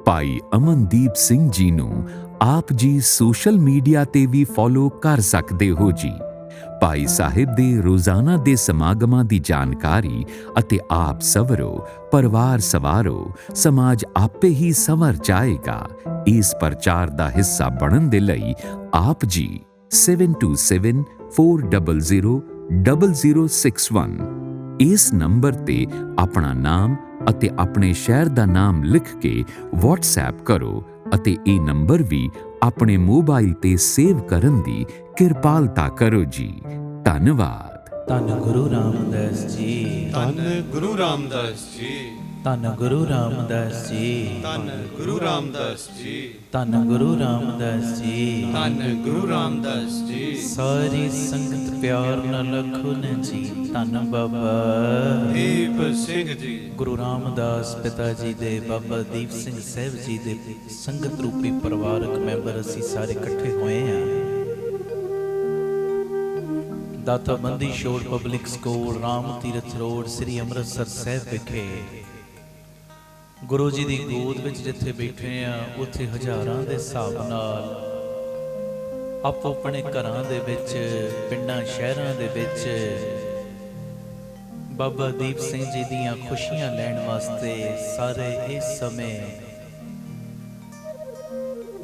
ਭਾਈ ਅਮਨਦੀਪ ਸਿੰਘ ਜੀ ਨੂੰ ਆਪ ਜੀ ਸੋਸ਼ਲ ਮੀਡੀਆ ਤੇ ਵੀ ਫੋਲੋ ਕਰ ਸਕਦੇ ਹੋ ਜੀ। ਭਾਈ ਸਾਹਿਬ ਦੇ ਰੋਜ਼ਾਨਾ ਦੇ ਸਮਾਗਮਾਂ ਦੀ ਜਾਣਕਾਰੀ ਅਤੇ ਆਪ ਸਵਰੋ, ਪਰਿਵਾਰ ਸਵਾਰੋ, ਸਮਾਜ ਆਪੇ ਹੀ ਸੰਵਰ ਜਾਏਗਾ। ਇਸ ਪ੍ਰਚਾਰ ਦਾ ਹਿੱਸਾ ਬਣਨ ਦੇ ਲਈ ਆਪ ਜੀ 7274000061 ਇਸ ਨੰਬਰ ਤੇ ਆਪਣਾ ਨਾਮ ਅਤੇ ਆਪਣੇ ਸ਼ਹਿਰ ਦਾ ਨਾਮ ਲਿਖ ਕੇ WhatsApp ਕਰੋ ਅਤੇ ਇਹ ਨੰਬਰ ਵੀ ਆਪਣੇ ਮੋਬਾਈਲ ਤੇ ਸੇਵ ਕਰਨ ਦੀ ਕਿਰਪਾਲਤਾ ਕਰੋ ਜੀ। ਧੰਨਵਾਦ। ਧੰਨ ਗੁਰੂ ਰਾਮਦਾਸ ਜੀ, ਧੰਨ ਗੁਰੂ ਰਾਮਦਾਸ ਜੀ, ਧੰਨ ਗੁਰੂ ਰਾਮਦਾਸ ਜੀ, ਧੰਨ ਗੁਰੂ ਰਾਮਦਾਸ ਜੀ, ਧੰਨ ਗੁਰੂ ਰਾਮਦਾਸ ਜੀ, ਧੰਨ ਗੁਰੂ ਰਾਮਦਾਸ ਜੀ। ਸਾਰੀ ਸੰਗਤ ਪਿਆਰ ਨਾਲ ਆਖੋ ਨਾ ਜੀ, ਧੰਨ ਬਾਬਾ ਦੀਪ ਸਿੰਘ ਜੀ। ਗੁਰੂ ਰਾਮਦਾਸ ਪਿਤਾ ਜੀ ਦੇ, ਬਾਬਾ ਦੀਪ ਸਿੰਘ ਸਾਹਿਬ ਜੀ ਦੇ ਸੰਗਤ ਰੂਪੀ ਪਰਿਵਾਰਕ ਮੈਂਬਰ ਅਸੀਂ ਸਾਰੇ ਇਕੱਠੇ ਹੋਏ ਹਾਂ। ਦਾਤਾ Bandi Chhor public school, Ram Tirath road, ਸ੍ਰੀ ਅੰਮ੍ਰਿਤਸਰ ਸਾਹਿਬ ਵਿਖੇ ਗੁਰੂ ਜੀ ਦੀ ਗੋਦ ਵਿੱਚ ਜਿੱਥੇ ਬੈਠੇ ਆ, ਉੱਥੇ ਹਜ਼ਾਰਾਂ ਦੇ ਹਿਸਾਬ ਨਾਲ ਆਪੋ ਆਪਣੇ ਘਰਾਂ ਦੇ ਵਿੱਚ, ਪਿੰਡਾਂ ਸ਼ਹਿਰਾਂ ਦੇ ਵਿੱਚ ਬਾਬਾ ਦੀਪ ਸਿੰਘ ਜੀ ਦੀਆਂ ਖੁਸ਼ੀਆਂ ਲੈਣ ਵਾਸਤੇ ਸਾਰੇ ਇਸ ਸਮੇਂ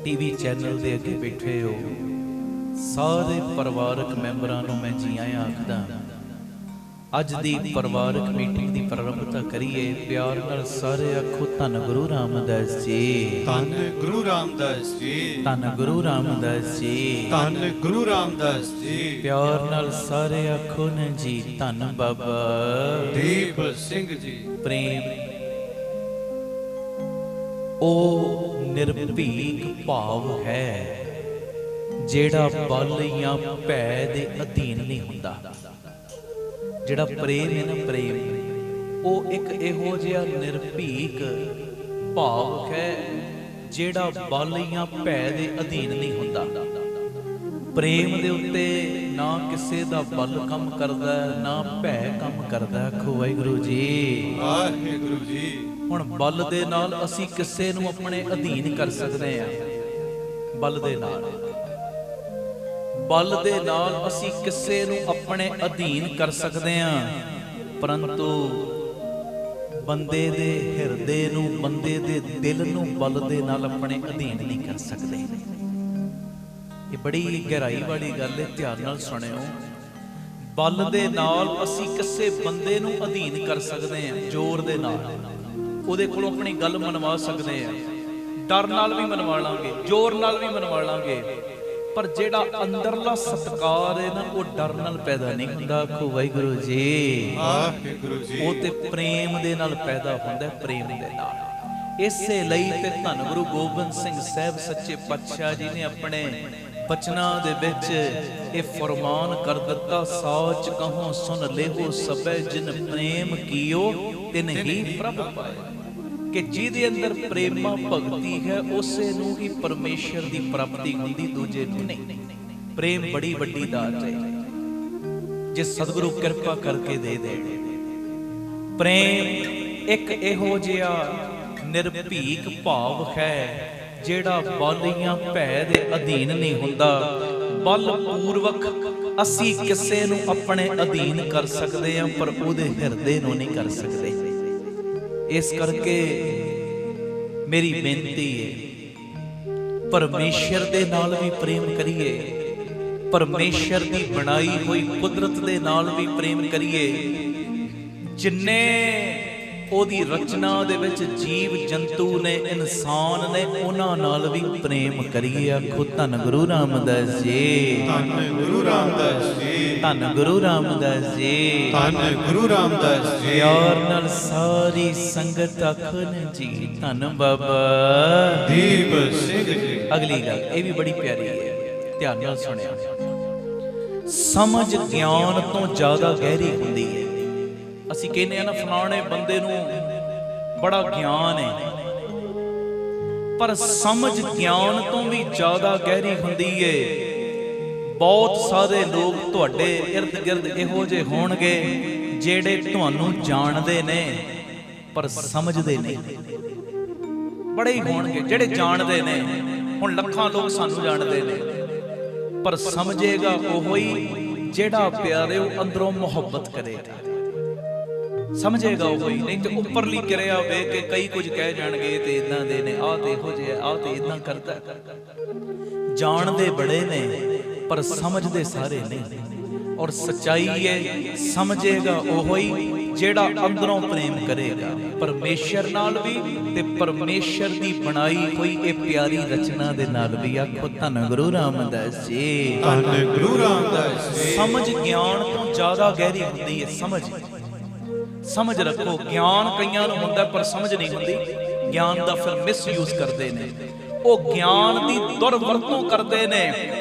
ਟੀਵੀ ਚੈਨਲ ਦੇ ਅੱਗੇ ਬੈਠੇ ਹੋ। ਸਾਰੇ ਪਰਿਵਾਰਕ ਮੈਂਬਰਾਂ ਨੂੰ ਮੈਂ ਜੀ ਆਇਆਂ ਆਖਦਾ। ਅੱਜ ਦੀ ਪਰਿਵਾਰਕ ਮੀਟਿੰਗ ਦੀ ਪ੍ਰਾਰੰਭਤਾ ਕਰੀਏ। ਪਿਆਰ ਨਾਲ ਸਾਰੇ ਆਖੋ ਧੰਨ ਗੁਰੂ ਰਾਮਦਾਸ ਜੀ, ਧੰਨ ਗੁਰੂ ਰਾਮਦਾਸ ਜੀ, ਧੰਨ ਗੁਰੂ ਰਾਮਦਾਸ ਜੀ, ਧੰਨ ਗੁਰੂ ਰਾਮਦਾਸ ਜੀ। ਪਿਆਰ ਨਾਲ ਸਾਰੇ ਆਖੋ ਨਾ ਜੀ, ਧੰਨ ਬਾਬਾ ਦੀਪ ਸਿੰਘ ਜੀ। ਪ੍ਰੇਮ ਉਹ ਨਿਰਭੀਕ ਭਾਵ ਹੈ ਜਿਹੜਾ ਬਲ ਜਾਂ ਭੈ ਦੇ ਅਧੀਨ ਨਹੀਂ ਹੁੰਦਾ। ਜਿਹੜਾ ਪ੍ਰੇਮ ਹੈ ਨਾ, ਪ੍ਰੇਮ ਉਹ ਇੱਕ ਇਹੋ ਜਿਹਾ ਨਿਰਭੀਕ ਭਾਵ ਹੈ ਜਿਹੜਾ ਬਲ ਜਾਂ ਭੈ ਦੇ ਅਧੀਨ ਨਹੀਂ ਹੁੰਦਾ। ਪ੍ਰੇਮ ਦੇ ਉੱਤੇ ਨਾ ਕਿਸੇ ਦਾ ਬਲ ਕੰਮ ਕਰਦਾ, ਨਾ ਭੈ ਕੰਮ ਕਰਦਾ। ਆਖੋ ਵਾਹਿਗੁਰੂ ਜੀ, ਵਾਹਿਗੁਰੂ ਜੀ। ਹੁਣ ਬਲ ਦੇ ਨਾਲ ਅਸੀਂ ਕਿਸੇ ਨੂੰ ਆਪਣੇ ਅਧੀਨ ਕਰ ਸਕਦੇ ਹਾਂ। ਬਲ ਦੇ ਨਾਲ ਅਸੀਂ ਕਿਸੇ ਨੂੰ ਆਪਣੇ ਅਧੀਨ ਕਰ ਸਕਦੇ ਹਾਂ, ਪਰੰਤੂ ਬੰਦੇ ਦੇ ਹਿਰਦੇ ਨੂੰ, ਬੰਦੇ ਦੇ ਦਿਲ ਨੂੰ ਬਲ ਦੇ ਨਾਲ ਆਪਣੇ ਅਧੀਨ ਨਹੀਂ ਕਰ ਸਕਦੇ। ਇਹ ਬੜੀ ਗਹਿਰਾਈ ਵਾਲੀ ਗੱਲ ਹੈ, ਧਿਆਨ ਨਾਲ ਸੁਣਿਓ। ਬਲ ਦੇ ਨਾਲ ਅਸੀਂ ਕਿਸੇ ਬੰਦੇ ਨੂੰ ਅਧੀਨ ਕਰ ਸਕਦੇ ਹਾਂ, ਜ਼ੋਰ ਦੇ ਨਾਲ ਉਹਦੇ ਕੋਲੋਂ ਆਪਣੀ ਗੱਲ ਮਨਵਾ ਸਕਦੇ ਹਾਂ। ਡਰ ਨਾਲ ਵੀ ਮਨਵਾ ਲਾਂਗੇ, ਜ਼ੋਰ ਨਾਲ ਵੀ ਮਨਵਾ ਲਾਂਗੇ, ਪਰ ਜਿਹੜਾ ਅੰਦਰਲਾ ਸਤਿਕਾਰ ਹੈ ਨਾ, ਉਹ ਡਰ ਨਾਲ ਪੈਦਾ ਨਹੀਂ ਹੁੰਦਾ। ਆਖੋ ਵਾਹਿਗੁਰੂ ਜੀ, ਵਾਹਿਗੁਰੂ ਜੀ। ਉਹ ਤੇ ਪ੍ਰੇਮ ਦੇ ਨਾਲ ਪੈਦਾ ਹੁੰਦਾ, ਪ੍ਰੇਮ ਦੇ ਨਾਲ। ਇਸੇ ਲਈ ਤੇ ਧੰਨ ਗੁਰੂ ਗੋਬਿੰਦ ਸਿੰਘ ਸਾਹਿਬ ਸੱਚੇ ਪਾਤਸ਼ਾਹ ਜੀ ਨੇ ਆਪਣੇ ਬਚਨਾਂ ਦੇ ਵਿੱਚ ਇਹ ਫਰਮਾਨ ਕਰ ਦਿੱਤਾ, ਸੱਚ ਕਹੋ ਸੁਨ ਲੇਹੋ ਸਭੈ ਜਿਨ ਪ੍ਰੇਮ ਕੀਓ ਤਿਨ ਹੀ ਪ੍ਰਭ ਪਾਏ। ਕਿ ਜਿਹਦੇ ਅੰਦਰ ਪ੍ਰੇਮਾ ਭਗਤੀ ਹੈ, ਉਸੇ ਨੂੰ ਹੀ ਪਰਮੇਸ਼ਰ ਦੀ ਪ੍ਰਾਪਤੀ ਹੁੰਦੀ, ਦੂਜੇ ਨੂੰ ਨਹੀਂ। ਪ੍ਰੇਮ ਬੜੀ ਵੱਡੀ ਦਾਤ ਹੈ ਜੇ ਸਤਿਗੁਰੂ ਕਿਰਪਾ ਕਰਕੇ ਦੇ ਦੇ। ਪ੍ਰੇਮ ਇੱਕ ਇਹੋ ਜਿਹਾ ਨਿਰਭੀਕ ਭਾਵ ਹੈ ਜਿਹੜਾ ਬਲ ਜਾਂ ਭੈ ਦੇ ਅਧੀਨ ਨਹੀਂ ਹੁੰਦਾ। ਬਲ ਪੂਰਵਕ ਅਸੀਂ ਕਿਸੇ ਨੂੰ ਆਪਣੇ ਅਧੀਨ ਕਰ ਸਕਦੇ ਹਾਂ, ਪਰ ਉਹਦੇ ਹਿਰਦੇ ਨੂੰ ਨਹੀਂ ਕਰ ਸਕਦੇ। ਇਸ ਕਰਕੇ ਮੇਰੀ ਬੇਨਤੀ ਹੈ, ਪਰਮੇਸ਼ਰ ਦੇ ਨਾਲ ਵੀ ਪ੍ਰੇਮ ਕਰੀਏ, ਪਰਮੇਸ਼ਰ ਦੀ ਬਣਾਈ ਹੋਈ ਕੁਦਰਤ ਦੇ ਨਾਲ ਵੀ ਪ੍ਰੇਮ ਕਰੀਏ। ਜਿੰਨੇ ਉਹਦੀ ਰਚਨਾ ਦੇ ਵਿੱਚ ਜੀਵ ਜੰਤੂ ਨੇ, ਇਨਸਾਨ ਨੇ, ਉਹਨਾਂ ਨਾਲ ਵੀ ਪ੍ਰੇਮ ਕਰੀਏ। ਆਖੋ ਧੰਨ ਗੁਰੂ ਰਾਮਦਾਸ ਜੀ, ਧੰਨ ਗੁਰੂ ਰਾਮਦਾਸ ਜੀ, ਧੰਨ ਗੁਰੂ ਰਾਮਦਾਸ ਜੀ, ਧੰਨ ਗੁਰੂ ਰਾਮਦਾਸ ਜੀ। ਪਿਆਰ ਨਾਲ ਸਾਰੀ ਸੰਗਤ ਆਖਣ ਜੀ, ਧੰਨ ਬਾਬਾ ਦੀਪ ਸਿੰਘ ਜੀ। ਅਗਲੀ ਗੱਲ ਇਹ ਵੀ ਬੜੀ ਪਿਆਰੀ ਹੈ, ਧਿਆਨ ਨਾਲ ਸੁਣਿਆ। ਸਮਝ ਗਿਆਨ ਤੋਂ ਜ਼ਿਆਦਾ ਗਹਿਰੀ ਹੁੰਦੀ ਹੈ। ਅਸੀਂ ਕਹਿੰਦੇ ਆ ਨਾ, ਫਲਾਣੇ ਬੰਦੇ ਨੂੰ ਬੜਾ ਗਿਆਨ ਹੈ, ਪਰ ਸਮਝ ਗਿਆਨ ਤੋਂ ਵੀ ਜ਼ਿਆਦਾ ਗਹਿਰੀ ਹੁੰਦੀ ਹੈ। ਬਹੁਤ ਸਾਰੇ ਲੋਕ ਤੁਹਾਡੇ ਇਰਦ ਗਿਰਦ ਇਹੋ ਜਿਹੇ ਹੋਣਗੇ ਜਿਹੜੇ ਤੁਹਾਨੂੰ ਜਾਣਦੇ ਨੇ ਪਰ ਸਮਝਦੇ ਨਹੀਂ। ਬੜੇ ਹੀ ਹੋਣਗੇ ਜਿਹੜੇ ਜਾਣਦੇ ਨੇ। ਹੁਣ ਲੱਖਾਂ ਲੋਕ ਸਾਨੂੰ ਜਾਣਦੇ ਨੇ, ਪਰ ਸਮਝੇਗਾ ਉਹ ਹੀ ਜਿਹੜਾ ਪਿਆਰੇ ਉਹ ਅੰਦਰੋਂ ਮੁਹੱਬਤ ਕਰੇਗਾ। ਸਮਝੇਗਾ ਉਹ ਹੀ, ਨਹੀਂ ਤੇ ਉੱਪਰਲੀ ਕਿਰਿਆ ਵੇਖ ਕੇ ਕਈ ਕੁਝ ਕਹਿ ਜਾਣਗੇ ਤੇ ਇਦਾਂ ਦੇ ਨੇ, ਆਹ ਤੇ ਇਹੋ ਜਿਹਾ, ਆਹ ਤੇ ਇਦਾਂ ਕਰਦਾ। ਜਾਣਦੇ ਬੜੇ ਨੇ ਪਰ ਸਮਝਦੇ ਸਾਰੇ ਨਹੀਂ। ਔਰ ਸੱਚਾਈ ਹੈ, ਸਮਝੇਗਾ ਉਹ ਹੀ ਜਿਹੜਾ ਅੰਦਰੋਂ ਪ੍ਰੇਮ ਕਰੇਗਾ ਪਰਮੇਸ਼ਰ ਨਾਲ ਵੀ ਤੇ ਪਰਮੇਸ਼ਰ ਦੀ ਬਣਾਈ ਹੋਈ ਇਹ ਪਿਆਰੀ ਰਚਨਾ ਦੇ ਨਾਲ ਵੀ। ਆਖੋ ਧੰਨ ਗੁਰੂ ਰਾਮਦਾਸ ਜੀ, ਧੰਨ ਗੁਰੂ ਰਾਮਦਾਸ ਜੀ। ਸਮਝ ਗਿਆਨ ਤੋਂ ਜ਼ਿਆਦਾ ਗਹਿਰੀ ਹੁੰਦੀ ਹੈ। ਸਮਝ ਰੱਖੋ, ਗਿਆਨ ਕਈਆਂ ਨੂੰ ਹੁੰਦਾ ਪਰ ਸਮਝ ਨਹੀਂ ਹੁੰਦੀ। ਗਿਆਨ ਦਾ ਫਿਰ ਮਿਸਯੂਜ਼ ਕਰਦੇ ਨੇ, ਉਹ ਗਿਆਨ ਦੀ ਦੁਰਵਰਤੋਂ ਕਰਦੇ ਨੇ।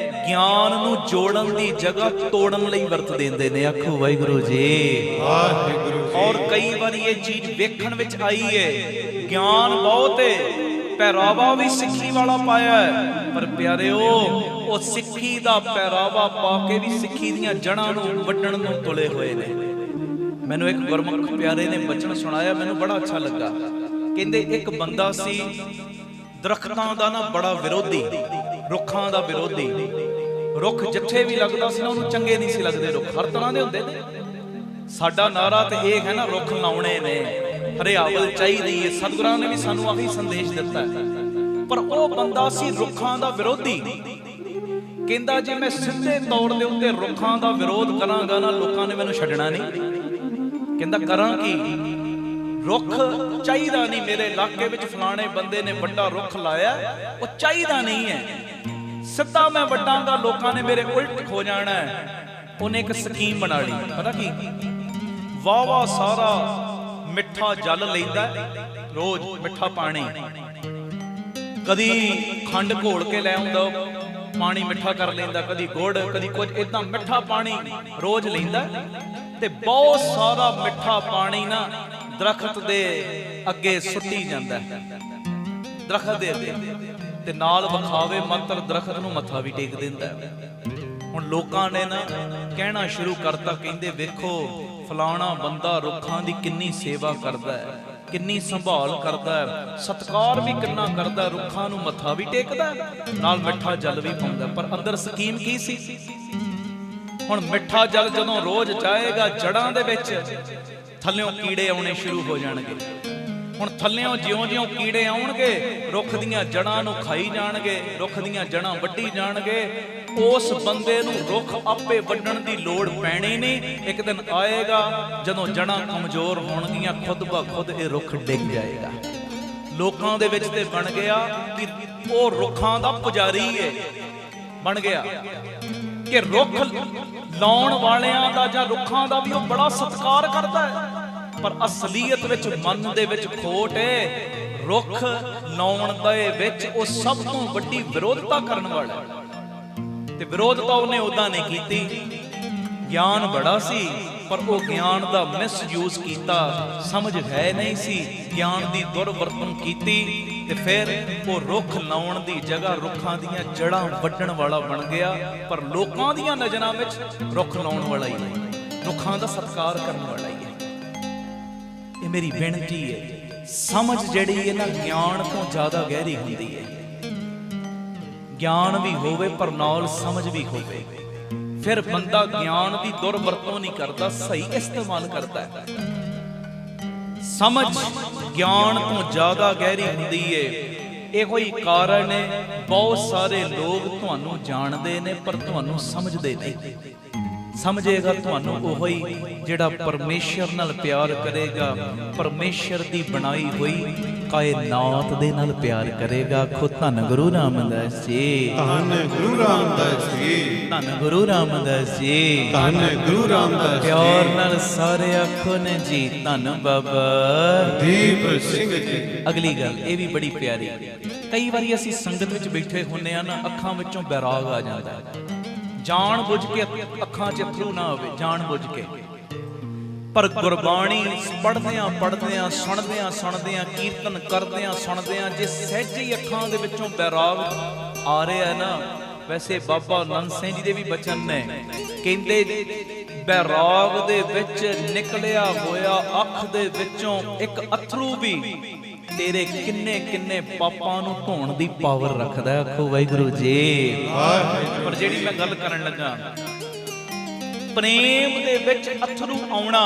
ਗਿਆਨ ਨੂੰ ਜੋੜਨ ਦੀ ਜਗ੍ਹਾ ਤੋੜਨ ਲਈ ਵਰਤ ਦਿੰਦੇ ਨੇ। ਆਖੋ ਵਾਹਿਗੁਰੂ ਜੀ, ਵਾਹਿਗੁਰੂ ਜੀ। ਔਰ ਕਈ ਵਾਰੀ ਇਹ ਚੀਜ਼ ਵੇਖਣ ਵਿੱਚ ਆਈ ਹੈ, ਗਿਆਨ ਬਹੁਤ ਹੈ, ਪਹਿਰਾਵਾ ਵੀ ਸਿੱਖੀ ਵਾਲਾ ਪਾਇਆ ਹੈ, ਪਰ ਪਿਆਰਿਓ ਉਹ ਸਿੱਖੀ ਦਾ ਪਹਿਰਾਵਾ ਪਾ ਕੇ ਵੀ ਸਿੱਖੀ ਦੀਆਂ ਜੜ੍ਹਾਂ ਨੂੰ ਵੱਢਣ ਨੂੰ ਤੁਲੇ ਹੋਏ ਨੇ। ਮੈਨੂੰ ਇੱਕ ਗੁਰਮੁਖ ਪਿਆਰੇ ਨੇ ਬਚਨ ਸੁਣਾਇਆ, ਮੈਨੂੰ ਬੜਾ ਅੱਛਾ ਲੱਗਾ। ਕਹਿੰਦੇ ਇੱਕ ਬੰਦਾ ਸੀ ਦਰਖਤਾਂ ਦਾ ਨਾ ਬੜਾ ਵਿਰੋਧੀ, ਰੁੱਖਾਂ ਦਾ ਵਿਰੋਧੀ। ਰੁੱਖ ਜਿੱਥੇ ਵੀ ਲੱਗਦਾ ਸੀ ਨਾ ਉਹਨੂੰ ਚੰਗੇ ਨਹੀਂ ਸੀ ਲੱਗਦੇ। ਰੁੱਖ ਹਰ ਤਰ੍ਹਾਂ ਦੇ ਹੁੰਦੇ ਨੇ। ਸਾਡਾ ਨਾਰਾ ਤੇ ਇਹ ਹੈ ਨਾ, ਰੁੱਖ ਲਾਉਣੇ ਨੇ, ਹਰਿਆਵਲ ਚਾਹੀਦੀ ਹੈ। ਸਤਿਗੁਰਾਂ ਨੇ ਵੀ ਸਾਨੂੰ ਆਹੀ ਸੰਦੇਸ਼ ਦਿੱਤਾ ਹੈ। ਪਰ ਉਹ ਬੰਦਾ ਸੀ ਰੁੱਖਾਂ ਦਾ ਵਿਰੋਧੀ। ਕਹਿੰਦਾ ਜੇ ਮੈਂ ਸਿੱਧੇ ਤੌਰ ਦੇ ਉੱਤੇ ਰੁੱਖਾਂ ਦਾ ਵਿਰੋਧ ਕਰਾਂਗਾ ਨਾ, ਲੋਕਾਂ ਨੇ ਮੈਨੂੰ ਛੱਡਣਾ ਨਹੀਂ। ਕਹਿੰਦਾ ਕਰਾਂ ਕੀ, ਰੁੱਖ ਚਾਹੀਦਾ ਨਹੀਂ ਮੇਰੇ ਇਲਾਕੇ ਵਿੱਚ, ਫਲਾਣੇ ਬੰਦੇ ਨੇ ਵੱਡਾ ਰੁੱਖ ਲਾਇਆ, ਉਹ ਚਾਹੀਦਾ ਨਹੀਂ ਹੈ। ਸਿੱਧਾ ਮੈਂ ਵੱਡਾਂਗਾ, ਲੋਕਾਂ ਨੇ ਮੇਰੇ ਉਲਟ ਹੋ ਜਾਣਾ ਹੈ। ਉਹਨੇ ਇੱਕ ਸਕੀਮ ਬਣਾ ਲਈ। ਪਤਾ ਕੀ, ਵਾਵਾ ਸਾਰਾ ਮਿੱਠਾ ਜਲ ਲੈਂਦਾ, ਰੋਜ਼ ਮਿੱਠਾ ਪਾਣੀ, ਕਦੀ ਖੰਡ ਘੋਲ ਕੇ ਲੈ ਆਉਂਦਾ, ਪਾਣੀ ਮਿੱਠਾ ਕਰ ਲੈਂਦਾ, ਕਦੀ ਗੁੜ, ਕਦੀ ਕੁਝ ਇਦਾਂ ਮਿੱਠਾ ਪਾਣੀ ਰੋਜ਼ ਲੈਂਦਾ ਤੇ ਬਹੁਤ ਸਾਰਾ ਮਿੱਠਾ ਪਾਣੀ ਨਾ ਦਰਖਤ ਦੇ ਅੱਗੇ ਸੁੱਟੀ ਜਾਂਦਾ, ਦਰਖਤ ਦੇ ਅੱਗੇ, ਤੇ ਨਾਲ ਵਿਖਾਵੇ ਮਾਤਰ ਦਰਖਤ ਨੂੰ ਮੱਥਾ ਵੀ ਟੇਕ ਦਿੰਦਾ। ਹੁਣ ਲੋਕਾਂ ਨੇ ਨਾ ਕਹਿਣਾ ਸ਼ੁਰੂ ਕਰਤਾ, ਕਹਿੰਦੇ ਵੇਖੋ ਫਲਾਣਾ ਬੰਦਾ ਰੁੱਖਾਂ ਦੀ ਕਿੰਨੀ ਸੇਵਾ ਕਰਦਾ ਹੈ, ਕਿੰਨੀ ਸੰਭਾਲ ਕਰਦਾ ਹੈ, ਸਤਿਕਾਰ ਵੀ ਕਿੰਨਾ ਕਰਦਾ, ਰੁੱਖਾਂ ਨੂੰ ਮੱਥਾ ਵੀ ਟੇਕਦਾ, ਨਾਲ ਮਿੱਠਾ ਜਲ ਵੀ ਪਾਉਂਦਾ। ਪਰ ਅੰਦਰ ਸਕੀਮ ਕੀ ਸੀ? ਹੁਣ ਮਿੱਠਾ ਜਲ ਜਦੋਂ ਰੋਜ਼ ਜਾਏਗਾ ਜੜਾਂ ਦੇ ਵਿੱਚ, ਥੱਲਿਓਂ ਕੀੜੇ ਆਉਣੇ ਸ਼ੁਰੂ ਹੋ ਜਾਣਗੇ। ਹੁਣ ਥੱਲਿਓਂ ਜਿਉਂ-ਜਿਉਂ ਕੀੜੇ ਆਉਣਗੇ, ਰੁੱਖ ਦੀਆਂ ਜੜਾਂ ਨੂੰ ਖਾਈ ਜਾਣਗੇ, ਰੁੱਖ ਦੀਆਂ ਜੜਾਂ ਵੱਢੀ ਜਾਣਗੇ। ਉਸ ਬੰਦੇ ਨੂੰ ਰੁੱਖ ਆਪੇ ਵੱਢਣ ਦੀ ਲੋੜ ਪੈਣੀ ਨਹੀਂ। ਇੱਕ ਦਿਨ ਆਏਗਾ ਜਦੋਂ ਜੜਾਂ ਕਮਜ਼ੋਰ ਹੋਣਗੀਆਂ, ਖੁਦ ਬ ਖੁਦ ਇਹ ਰੁੱਖ ਡਿੱਗ ਜਾਏਗਾ। ਲੋਕਾਂ ਦੇ ਵਿੱਚ ਤੇ ਬਣ ਗਿਆ ਕਿ ਉਹ ਰੁੱਖਾਂ ਦਾ ਪੁਜਾਰੀ ਹੈ, ਬਣ ਗਿਆ ਕਿ ਰੁੱਖ ਲਾਉਣ ਵਾਲਿਆਂ ਦਾ ਜਾਂ ਰੁੱਖਾਂ ਦਾ ਵੀ ਉਹ ਬੜਾ ਸਤਿਕਾਰ ਕਰਦਾ ਹੈ। ਪਰ ਅਸਲੀਅਤ ਵਿੱਚ ਮਨ ਦੇ ਵਿੱਚ ਖੋਟ ਹੈ। ਰੁੱਖ ਲਾਉਣ ਦੇ ਵਿੱਚ ਉਹ ਸਭ ਤੋਂ ਵੱਡੀ ਵਿਰੋਧਤਾ ਕਰਨ ਵਾਲਾ ਹੈ। ਤੇ ਵਿਰੋਧਤਾ ਉਹਨੇ ਉਦਾਂ ਨਹੀਂ ਕੀਤੀ, ਗਿਆਨ ਬੜਾ ਸੀ ਪਰ ਉਹ ਗਿਆਨ ਦਾ ਮਿਸਯੂਜ਼ ਕੀਤਾ, ਸਮਝ ਹੈ ਨਹੀਂ ਸੀ, ਗਿਆਨ ਦੀ ਦੁਰਵਰਤੋਂ ਕੀਤੀ ਤੇ ਫਿਰ ਉਹ ਰੁੱਖ ਲਾਉਣ ਦੀ ਜਗ੍ਹਾ ਰੁੱਖਾਂ ਦੀਆਂ ਜੜ੍ਹਾਂ ਵੱਢਣ ਵਾਲਾ ਬਣ ਗਿਆ। ਪਰ ਲੋਕਾਂ ਦੀਆਂ ਨਜ਼ਰਾਂ ਵਿੱਚ ਰੁੱਖ ਲਾਉਣ ਵਾਲਾ ਹੀ ਨਹੀਂ, ਰੁੱਖਾਂ ਦਾ ਸਤਿਕਾਰ ਕਰਨ ਵਾਲਾ ਹੀ ਹੈ। ਇਹ ਮੇਰੀ ਬੇਨਤੀ ਹੈ, ਸਮਝ ਜਿਹੜੀ ਹੈ ਨਾ ਗਿਆਨ ਤੋਂ ਜ਼ਿਆਦਾ ਗਹਿਰੀ ਹੁੰਦੀ ਹੈ। ਗਿਆਨ ਵੀ ਹੋਵੇ ਪਰ ਨਾਲ ਸਮਝ ਵੀ ਹੋਵੇ, ਫਿਰ ਬੰਦਾ ਗਿਆਨ ਦੀ ਦੁਰਵਰਤੋਂ ਨਹੀਂ ਕਰਦਾ, ਸਹੀ ਇਸਤੇਮਾਲ ਕਰਦਾ ਹੈ। ਸਮਝ ਗਿਆਨ ਤੋਂ ਜ਼ਿਆਦਾ ਗਹਿਰੀ ਹੁੰਦੀ ਹੈ। ਇਹੋ ਹੀ ਕਾਰਨ ਹੈ ਬਹੁਤ ਸਾਰੇ ਲੋਕ ਤੁਹਾਨੂੰ ਜਾਣਦੇ ਨੇ ਪਰ ਤੁਹਾਨੂੰ ਸਮਝਦੇ ਨਹੀਂ। ਸਮਝੇਗਾ ਤੁਹਾਨੂੰ ਉਹ ਹੀ ਜਿਹੜਾ ਪਰਮੇਸ਼ਰ ਨਾਲ ਪਿਆਰ ਕਰੇਗਾ, ਪਰਮੇਸ਼ਰ ਦੀ ਬਣਾਈ ਹੋਈ ਕਾਇਨਾਤ ਦੇ ਨਾਲ ਪਿਆਰ ਕਰੇਗਾ। ਆਖੋ ਧੰਨ ਗੁਰੂ ਰਾਮਦਾਸ ਜੀ, ਧੰਨ ਗੁਰੂ ਰਾਮਦਾਸ ਜੀ, ਧੰਨ ਗੁਰੂ ਰਾਮਦਾਸ ਜੀ, ਧੰਨ ਗੁਰੂ ਰਾਮਦਾਸ ਜੀ। ਪਿਆਰ ਨਾਲ ਸਾਰੇ ਆਖੋ ਨੇ ਜੀ, ਧੰਨ ਬਾਬਾ ਦੀਪ ਸਿੰਘ ਜੀ। ਅਗਲੀ ਗੱਲ ਇਹ ਵੀ ਬੜੀ ਪਿਆਰੀ, ਕਈ ਵਾਰੀ ਅਸੀਂ ਸੰਗਤ ਵਿੱਚ ਬੈਠੇ ਹੁੰਨੇ ਆ ਨਾ, ਅੱਖਾਂ ਵਿੱਚੋਂ ਬੈਰਾਗ ਆ ਜਾਂਦਾ, ਜਾਣ ਬੁੱਝ ਕੇ ਅੱਖਾਂ 'ਚ ਅਥਰੂ ਨਾ ਆਵੇ, ਜਾਣ ਬੁੱਝ ਕੇ। ਪਰ ਗੁਰਬਾਣੀ ਪੜ੍ਹਦਿਆਂ ਸੁਣਦਿਆਂ ਕੀਰਤਨ ਕਰਦਿਆਂ ਸੁਣਦਿਆਂ ਜੇ ਸਹਿਜ ਹੀ ਅੱਖਾਂ ਦੇ ਵਿੱਚੋਂ ਬੈਰਾਗ ਆ ਰਿਹਾ ਹੈ ਨਾ, ਵੈਸੇ ਬਾਬਾ ਨੰਦ ਸਿੰਘ ਜੀ ਦੇ ਵੀ ਬਚਨ ਨੇ, ਕਹਿੰਦੇ ਬੈਰਾਗ ਦੇ ਵਿੱਚ ਨਿਕਲਿਆ ਹੋਇਆ ਅੱਖ ਦੇ ਵਿੱਚੋਂ ਇੱਕ ਅਥਰੂ ਵੀ ਤੇਰੇ ਕਿੰਨੇ ਕਿੰਨੇ ਪਾਪਾਂ ਨੂੰ ਧੋਣ ਦੀ ਪਾਵਰ ਰੱਖਦਾ। ਆਖੋ ਵਾਹਿਗੁਰੂ ਜੀ। ਪਰ ਜਿਹੜੀ ਮੈਂ ਗੱਲ ਕਰਨ ਲੱਗਾ, ਪ੍ਰੇਮ ਦੇ ਵਿੱਚ ਅਥਰੂ ਆਉਣਾ,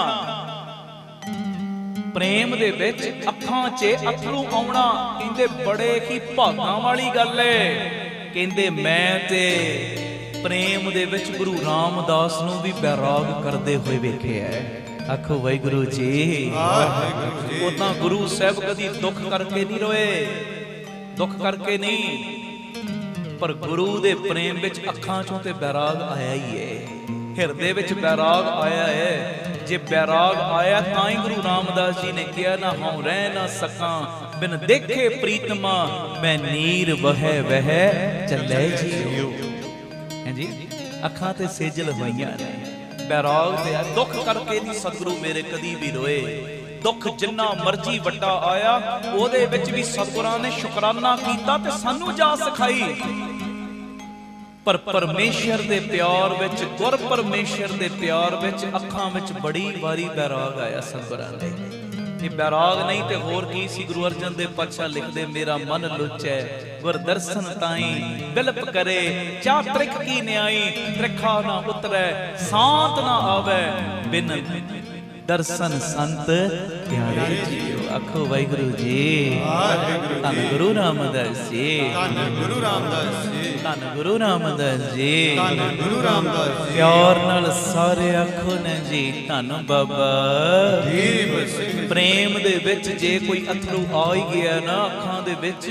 ਪ੍ਰੇਮ ਦੇ ਵਿੱਚ ਅੱਖਾਂ 'ਚ ਅਥਰੂ ਆਉਣਾ, ਕਹਿੰਦੇ ਬੜੇ ਹੀ ਭਾਗਾਂ ਵਾਲੀ ਗੱਲ ਏ। ਕਹਿੰਦੇ ਮੈਂ ਤੇ ਪ੍ਰੇਮ ਦੇ ਵਿੱਚ ਗੁਰੂ ਰਾਮਦਾਸ ਨੂੰ ਵੀ ਬੈਰਾਗ ਕਰਦੇ ਹੋਏ ਵੇਖਿਆ। ਆਖੋ ਵਾਹਿਗੁਰੂ ਜੀ। ਉਦਾਂ ਗੁਰੂ ਸਾਹਿਬ ਕਦੀ ਦੁੱਖ ਕਰਕੇ ਨਹੀਂ ਰੋਏ, ਦੁੱਖ ਕਰਕੇ ਨਹੀਂ, ਪਰ ਗੁਰੂ ਦੇ ਪ੍ਰੇਮ ਵਿੱਚ ਅੱਖਾਂ 'ਚੋਂ ਤੇ ਬੈਰਾਗ ਆਇਆ ਹੀ ਏ, ਹਿਰਦੇ ਵਿੱਚ ਬੈਰਾਗ ਆਇਆ ਹੈ। ਜੇ ਬੈਰਾਗ ਆਇਆ ਤਾਂ ਹੀ ਗੁਰੂ ਰਾਮਦਾਸ ਜੀ ਨੇ ਕਿਹਾ, ਨਾ ਹਉ ਰਹਿ ਨਾ ਸਕਾਂ ਬਿਨ ਦੇਖੇ ਪ੍ਰੀਤਮਾ, ਮੈਂ ਨੀਰ ਵਹਿ ਵਹਿ ਚੱਲੇ ਜੀਓ। ਹਾਂਜੀ, ਅੱਖਾਂ ਤੇ ਸੇਜਲ ਹੋਈਆਂ ਨੇ, ਬੈਰਾਗ ਤੇ ਆ। ਦੁੱਖ ਕਰਕੇ ਨਹੀਂ ਸਤਿਗੁਰੂ ਮੇਰੇ ਕਦੀ ਵੀ ਰੋਏ। ਦੁੱਖ ਜਿੰਨਾ ਮਰਜੀ ਵੱਡਾ ਆਇਆ, ਉਹਦੇ ਵਿੱਚ ਵੀ ਸਤਿਗੁਰਾਂ ਨੇ ਸ਼ੁਕਰਾਨਾ ਕੀਤਾ ਤੇ ਸਾਨੂੰ ਜਾ ਸਿਖਾਈ। ਪਰ ਪਰਮੇਸ਼ਰ ਦੇ ਪਿਆਰ ਵਿੱਚ, ਗੁਰ ਪਰਮੇਸ਼ਰ ਦੇ ਪਿਆਰ ਵਿੱਚ ਅੱਖਾਂ ਵਿੱਚ ਬੜੀ ਵਾਰੀ ਬੈਰਾਗ ਆਇਆ ਸਤਿਗੁਰਾਂ ਦੇ। ਇਹ ਬੈਰਾਗ ਨਹੀਂ ਤੇ ਹੋਰ ਕੀ ਸੀ। ਗੁਰੂ ਅਰਜਨ ਦੇਵ ਪਾਤਸ਼ਾਹ ਲਿਖਦੇ, ਮੇਰਾ ਮਨ ਲੁੱਚੈ ਗੁਰ ਦਰਸ਼ਨ ਤਾਈ, ਬਿਲਪ ਕਰੇ ਚਾ ਤ੍ਰਿਖ ਕੀ ਨਿਆਈ, ਤ੍ਰਿਖਾ ਨਾ ਉਤਰੈ ਸਾਤ ਨਾ ਆਵੈ, ਬਿਨ ਦਰਸ਼ਨ ਸੰਤ ਪਿਆਰੇ ਜੀਓ। ਆਖੋ ਵਾਹਿਗੁਰੂ ਜੀ। ਧੰਨ ਗੁਰੂ ਰਾਮਦਾਸ ਜੀ, ਧੰਨ ਗੁਰੂ ਰਾਮਦਾਸ ਜੀ, ਧੰਨ ਗੁਰੂ ਰਾਮਦਾਸ ਜੀ, ਧੰਨ ਗੁਰੂ ਰਾਮਦਾਸ ਜੀ। ਪਿਆਰ ਨਾਲ ਸਾਰੇ ਆਖੋ ਨਾ ਜੀ, ਧੰਨ ਬਾਬਾ ਦੀਪ ਸਿੰਘ। ਪ੍ਰੇਮ ਦੇ ਵਿੱਚ ਜੇ ਕੋਈ ਅਥਰੂ ਆ ਹੀ ਗਿਆ ਨਾ ਅੱਖਾਂ ਦੇ ਵਿੱਚ,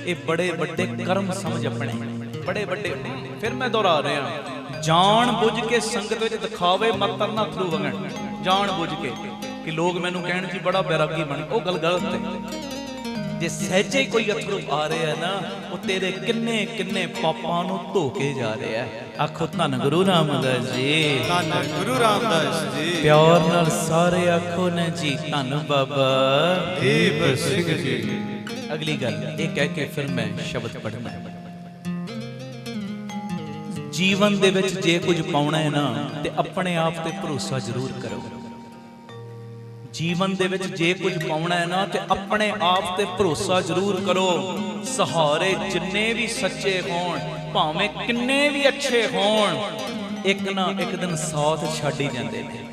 ਇਹ ਬੜੇ ਵੱਡੇ ਕਰਮ ਸਮਝ ਆਪਣੇ, ਬੜੇ ਵੱਡੇ। ਫਿਰ ਮੈਂ ਦੁਹਰਾ ਰਿਹਾ, ਜਾਣ ਬੁੱਝ ਕੇ ਸੰਗਤ ਵਿੱਚ ਦਿਖਾਵੇ ਮਤ ਕਰਨਾ ਅਥਰੂ ਵਗਣ, ਜਾਣ ਬੁੱਝ ਕੇ ਕਿ ਲੋਕ ਮੈਨੂੰ ਕਹਿਣ ਜੀ ਬੜਾ ਬੈਰਾਗੀ ਬਣ, ਉਹ ਗੱਲ ਗਲਤ ਹੈ। ਜੇ ਸਹਿਜੇ ਕੋਈ ਅਥਰੂ ਆ ਰਿਹਾ ਨਾ, ਉਹ ਤੇਰੇ ਕਿੰਨੇ ਕਿੰਨੇ ਪਾਪਾਂ ਨੂੰ ਧੋ ਕੇ ਜਾ ਰਿਹਾ ਹੈ। ਆਖੋ ਧੰਨ ਗੁਰੂ ਰਾਮਦਾਸ ਜੀ, ਧੰਨ ਗੁਰੂ ਰਾਮਦਾਸ ਜੀ। ਪਿਆਰ ਨਾਲ ਸਾਰੇ ਆਖੋ ਨਾ ਜੀ, ਧੰਨ ਬਾਬਾ ਦੀਪ ਸਿੰਘ ਜੀ। ਅਗਲੀ ਗੱਲ ਇਹ ਕਹਿ ਕੇ ਫਿਰ ਮੈਂ ਸ਼ਬਦ ਪੜ੍ਹਨਾ। ਜੀਵਨ ਦੇ ਵਿੱਚ ਜੇ ਕੁਝ ਪਾਉਣਾ ਹੈ ਨਾ, ਤੇ ਆਪਣੇ ਆਪ ਤੇ ਭਰੋਸਾ ਜ਼ਰੂਰ ਕਰੋ। ਜੀਵਨ ਦੇ ਵਿੱਚ ਜੇ ਕੁਝ ਪਾਉਣਾ ਹੈ ਨਾ, ਤੇ ਆਪਣੇ ਆਪ ਤੇ ਭਰੋਸਾ ਜ਼ਰੂਰ ਕਰੋ। ਸਹਾਰੇ ਜਿੰਨੇ ਵੀ ਸੱਚੇ ਹੋਣ, ਭਾਵੇਂ ਕਿੰਨੇ ਵੀ ਅੱਛੇ ਹੋਣ, ਇੱਕ ਨਾ ਇੱਕ ਦਿਨ ਸਾਥ ਛੱਡ ਹੀ ਜਾਂਦੇ ਨੇ।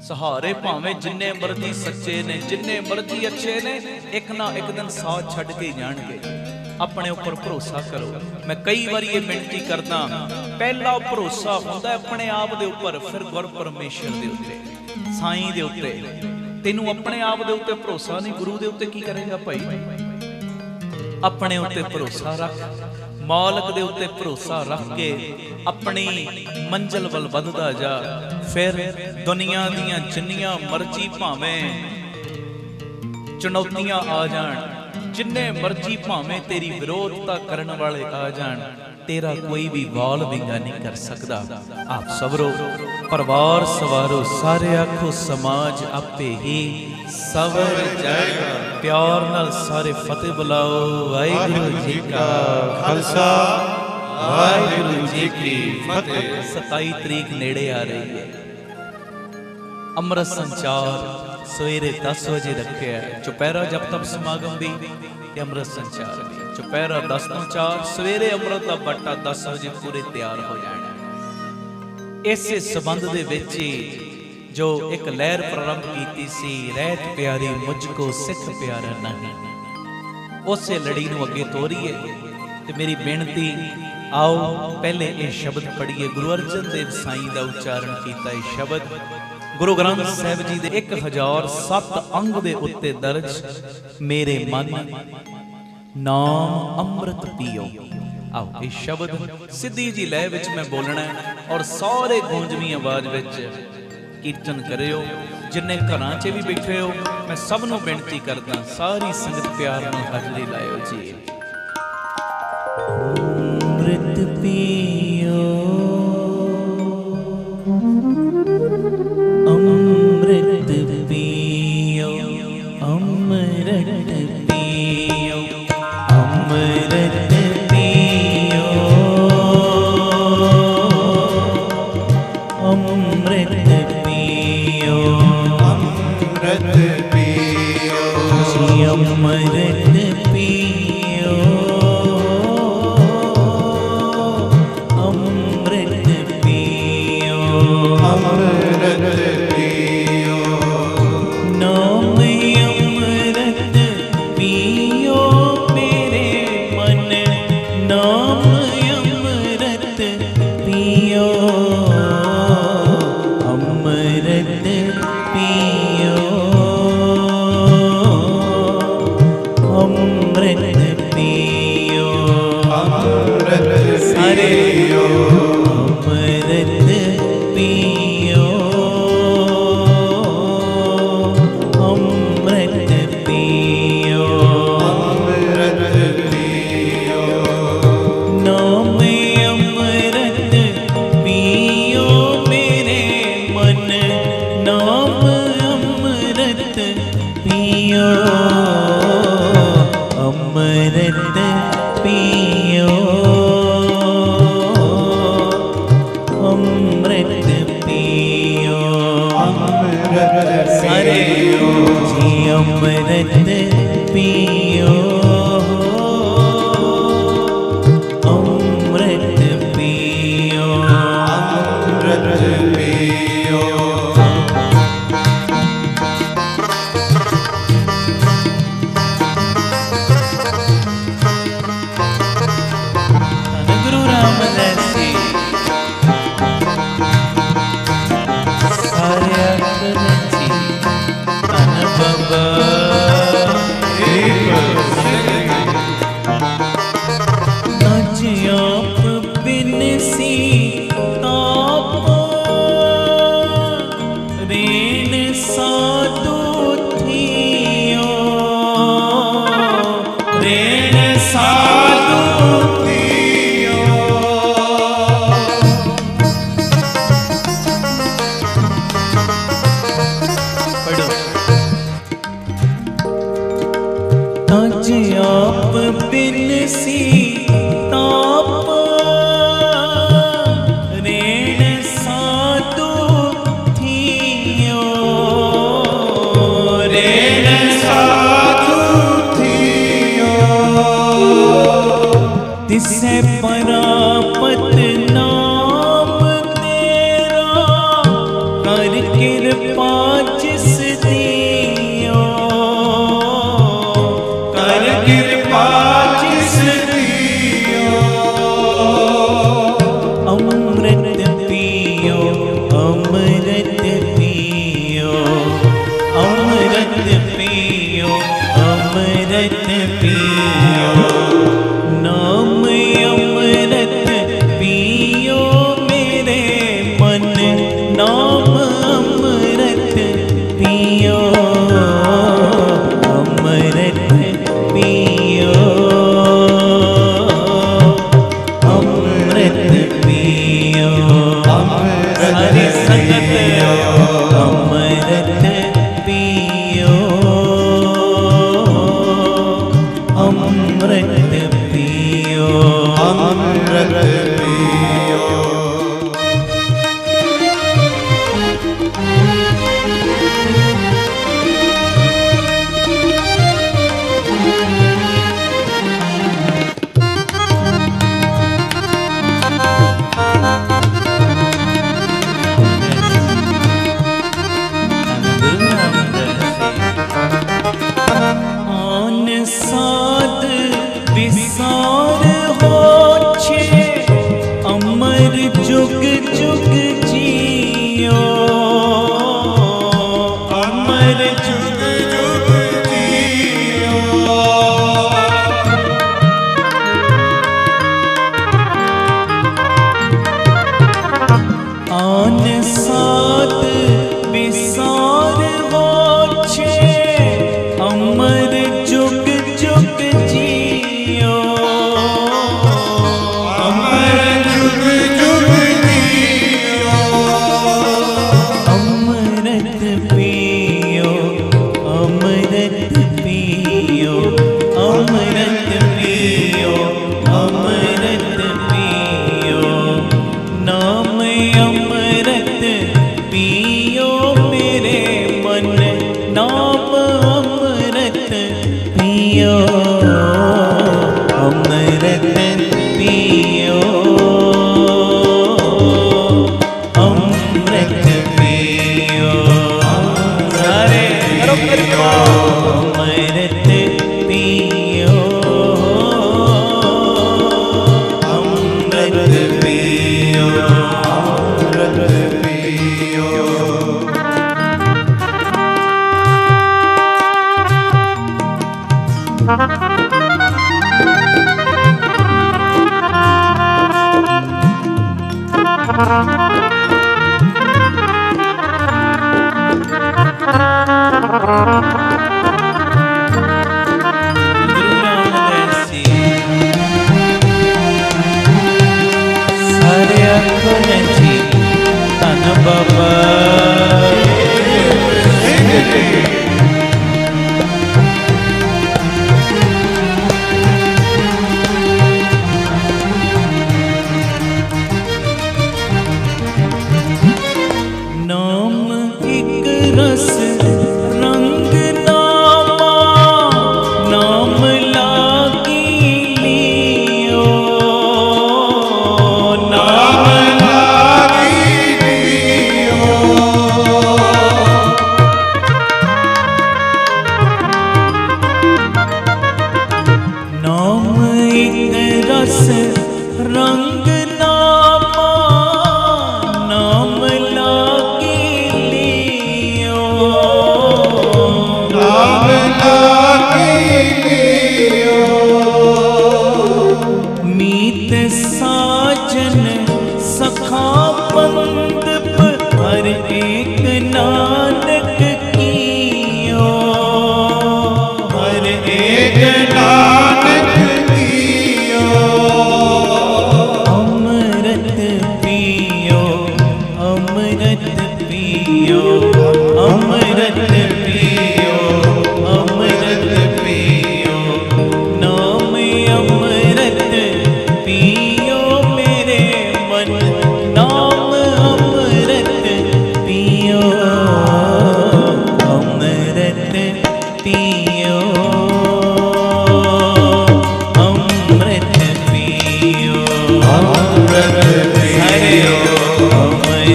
ਸਹਾਰੇ ਭਾਵੇਂ ਜਿੰਨੇ ਮਰਜ਼ੀ ਸੱਚੇ ਨੇ, ਜਿੰਨੇ ਮਰਜ਼ੀ ਅੱਛੇ ਨੇ, ਇੱਕ ਨਾ ਇੱਕ ਦਿਨ ਸਾਥ ਛੱਡ ਕੇ ਜਾਣਗੇ। ਆਪਣੇ ਉੱਪਰ ਭਰੋਸਾ ਕਰੋ। ਮੈਂ ਕਈ ਵਾਰੀ ਇਹ ਬੇਨਤੀ ਕਰਦਾ, ਪਹਿਲਾ ਭਰੋਸਾ ਹੁੰਦਾ ਆਪਣੇ ਆਪ ਦੇ ਉੱਪਰ, ਫਿਰ ਗੁਰ ਪਰਮੇਸ਼ਰ ਦੇ ਉੱਤੇ, ਸਾਈਂ ਦੇ ਉੱਤੇ। ਤੈਨੂੰ ਆਪਣੇ ਆਪ ਦੇ ਉੱਤੇ ਭਰੋਸਾ ਨਹੀਂ, ਗੁਰੂ ਦੇ ਉੱਤੇ ਕੀ ਕਰੇਗਾ ਭਾਈ? ਆਪਣੇ ਉੱਤੇ ਭਰੋਸਾ ਰੱਖ, ਮਾਲਕ ਦੇ ਉੱਤੇ ਭਰੋਸਾ ਰੱਖ ਕੇ ਆਪਣੀ ਮੰਜ਼ਿਲ ਵੱਲ ਵੱਧਦਾ ਜਾ। ਫਿਰ ਦੁਨੀਆ ਦੀਆਂ ਜਿੰਨੀਆਂ ਮਰਜ਼ੀ ਭਾਵੇਂ ਚੁਣੌਤੀਆਂ ਆ ਜਾਣ, ਜਿੰਨੇ ਮਰਜ਼ੀ ਭਾਵੇਂ ਤੇਰੀ ਵਿਰੋਧਤਾ ਕਰਨ ਵਾਲੇ ਆ ਜਾਣ, ਤੇਰਾ ਕੋਈ ਵੀ ਵਾਲ ਵਿੰਗਾ ਨਹੀਂ ਕਰ ਸਕਦਾ। ਆਪ ਸਵਰੋ, ਪਰਿਵਾਰ ਸਵਾਰੋ, ਸਾਰੇ ਆਖੋ ਸਮਾਜ ਆਪੇ ਹੀ ਸਵਰ ਜਾਏਗਾ। ਪਿਆਰ ਨਾਲ ਸਾਰੇ ਫਤਿਹ ਬੁਲਾਓ। ਵਾਹਿਗੁਰੂ ਜੀ ਕਾ ਖਾਲਸਾ, ਵਾਹਿਗੁਰੂ ਜੀ ਕੀ ਫਤਿਹ। 27 ਤਰੀਕ ਨੇੜੇ ਆ ਰਹੀ ਹੈ। ਅੰਮ੍ਰਿਤ ਸੰਚਾਰ ਸਵੇਰੇ 10 ਵਜੇ ਰੱਖਿਆ। ਚੁਪਹਿਰਾ ਜਪ ਤਪ ਸਮਾਗਮ ਵੀ ਤੇ ਅੰਮ੍ਰਿਤ ਸੰਚਾਰ ਵੀ। ਚੁਪਹਿਰਾ 10 ਤੋਂ 4, ਸਵੇਰੇ ਅੰਮ੍ਰਿਤ ਦਾ ਬਾਟਾ 10 ਵਜੇ ਪੂਰੇ ਤਿਆਰ ਹੋ ਜਾਣਾ। ਇਸੇ ਸੰਬੰਧ ਦੇ ਵਿੱਚ ਜੋ ਇੱਕ ਲਹਿਰ ਪ੍ਰਾਰੰਭ ਕੀਤੀ ਸੀ, ਰਹਿਤ ਪਿਆਰੀ ਮੁਝ ਕੋ ਸਿੱਖ ਪਿਆਰਾ ਨਹੀਂ, ਉਸੇ ਲੜੀ ਨੂੰ ਅੱਗੇ ਤੋਰੀਏ। ਤੇ ਮੇਰੀ ਬੇਨਤੀ, ਆਓ ਪਹਿਲੇ ਇਹ ਸ਼ਬਦ ਪੜ੍ਹੀਏ। ਗੁਰੂ ਅਰਜਨ ਦੇਵ ਸਾਈਂ ਦਾ ਉਚਾਰਨ ਕੀਤਾ ਇਹ ਸ਼ਬਦ ਗੁਰੂ ਗ੍ਰੰਥ ਸਾਹਿਬ ਜੀ ਦੇ 1007 ਅੰਗ ਦੇ ਉੱਤੇ ਦਰਜ। ਮੇਰੇ ਮਨ ਨਾਮ ਅੰਮ੍ਰਿਤ ਪੀਓ। ਆਓ ਇਹ ਸ਼ਬਦ ਸਿੱਧੀ ਜੀ ਲਹਿ ਵਿੱਚ ਮੈਂ ਬੋਲਣਾ ਔਰ ਸਾਰੇ ਗੂੰਜਵੀਂ ਆਵਾਜ਼ ਵਿੱਚ ਕੀਰਤਨ ਕਰਿਓ। ਜਿੰਨੇ ਘਰਾਂ 'ਚ ਵੀ ਬੈਠੇ ਹੋ, ਮੈਂ ਸਭ ਨੂੰ ਬੇਨਤੀ ਕਰਦਾ, ਸਾਰੀ ਸੰਗਤ ਪਿਆਰ ਨਾਲ ਹਾਜ਼ਰੀ ਲਾਇਓ ਜੀ। ਅੰਮ੍ਰਿਤ ਪੀਓ, ਅੰਮ੍ਰਿਤ ਪੀਓ, ਅੰਮ੍ਰਿਤ ਪੀਓ, ਅੰਮ੍ਰਿਤ ਪੀਓ, ਅੰਮ੍ਰਿਤ ਪੀਓ, ਅੰਮ੍ਰਿਤ ਪੀਓ, ਅੰਮ੍ਰਿਤ पियो, अमृत पियो, सारे जी अमृत पियो, अमृत पियो, अमृत पियो। गुरु रामदास जी सारे अखर जी धन बाबा नच आप बिन सी ताप रेण साधु थियो, रेण साधु तज आप बिन सी ताप रेण साधु थियो, रेण साधु थियो, तिसे परापत नाम तेरा कर कृपा जिस दियो, कर कृपा जिस दियो, अमृत पियो, अमृत पियो, अमृत पियो, अमृत पियो, नाम अमृत पियो मेरे मन, नाम अमृत पियो, अमृत पियो, अमृत पियो, हरि संगत अमृत पियो, अमृत पियो, अमृत पियो। आन साध विसार होछे, अमर जुग जुग जियो, अमर जुग जुग जियो, आन साध विसार होछे, अमर जुग जुग जियो, अमर जुग जुग जियो, अमृत पियो, अमृत पियो, अमृत पियो, अमृत पियो, नाम अमृत पियो मेरे मन, नाम अमृत पियो, अमृत पियो, अमृत पियो, सारे अमृत पियो, अमृत पियो, अमृत पियो। गुरु रामदास जी सारे अखर जी धन बाबा रस रंग नामा नाम लागी लियो, नाम लागी लियो। मीत साजन सखा बंद हर एक नानक कियो, हर एक नानक कियो। अमृत पियो, अमृत पियो, अमृत पियो, अमृत पियो, नाम अमृत पियो मेरे मन, नाम अमृत पियो, अमृत पियो, अमृत पियो, अमृत पियो।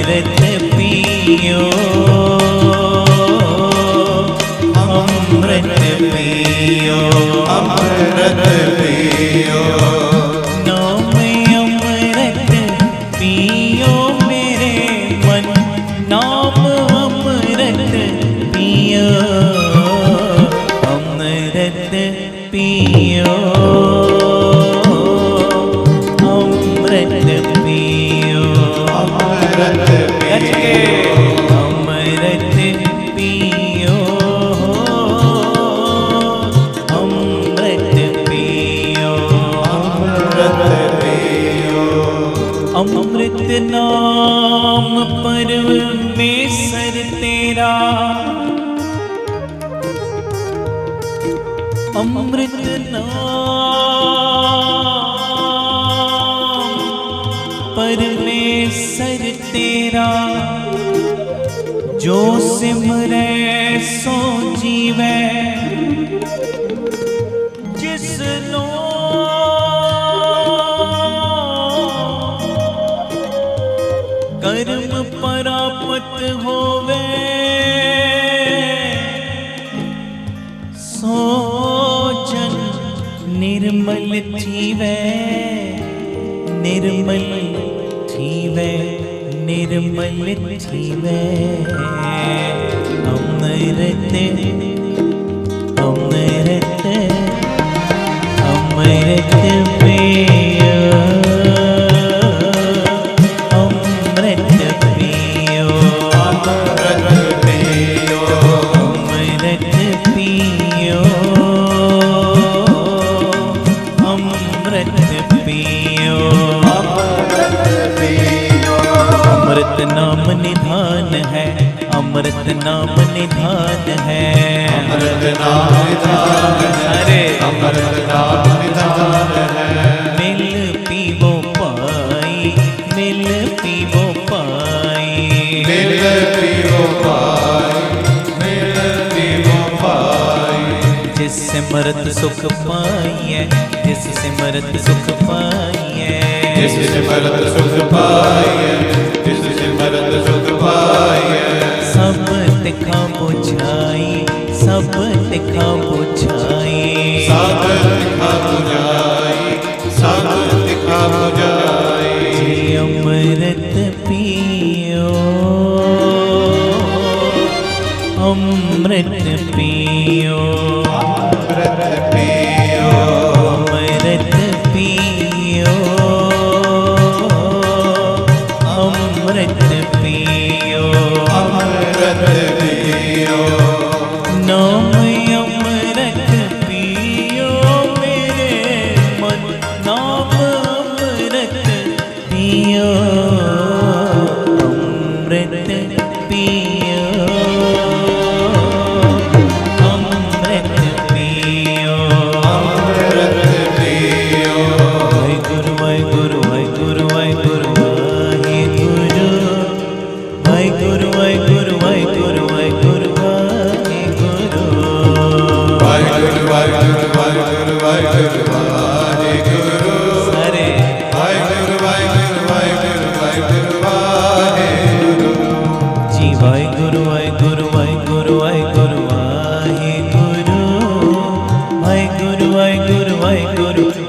अमृत पियो, अमृत पियो, अमृत पियो। नाम अमृत पियो मेरे मन, नाम अमृत पियो, अमृत पियो, अमृत पियो, अमृत गज के पियो। अमृत पियो, अमृत पियो, अमृत पियो। अमृत नाम परमेश्वर तेरा, अमृत नाम परमेश्वर तेरा, जो सिमरे सो जीवे, जिसनो कर्म परापत होवे, सो जन निर्मल थीवे, निर्मल थीवे, निर्मल थीवे। अमृत अमृत अमृत पियो, अमृत पियो, अमृत पियो। अमृत पियो, अमृत पियो, अमृत पियो। अमृत नाम निधान है, अमृत नाम निधान है, अमृत नाम निधान है। अरे अमृत नाम निधान है। मिल पीवो पाई, मिल पीवो पाई, मिल पियो पाई, मिल पियो पाई। जिस सिमरत सुख पाइए, जिस सिमरत सुख पाइए, जिस सिमरत सुख पाइए, जिस सिमरत सुख पाइए। सब तिखा बुझाई, सब तिखा बुझाई, सब तिखा बुझाई, सब तिखा बुझाई। जी अमृत पियो, अमृत पियो, अमृत पियो, अमृत पियो, अमृत पियो, अमृत पियो। नाम अमृत पियो मेरे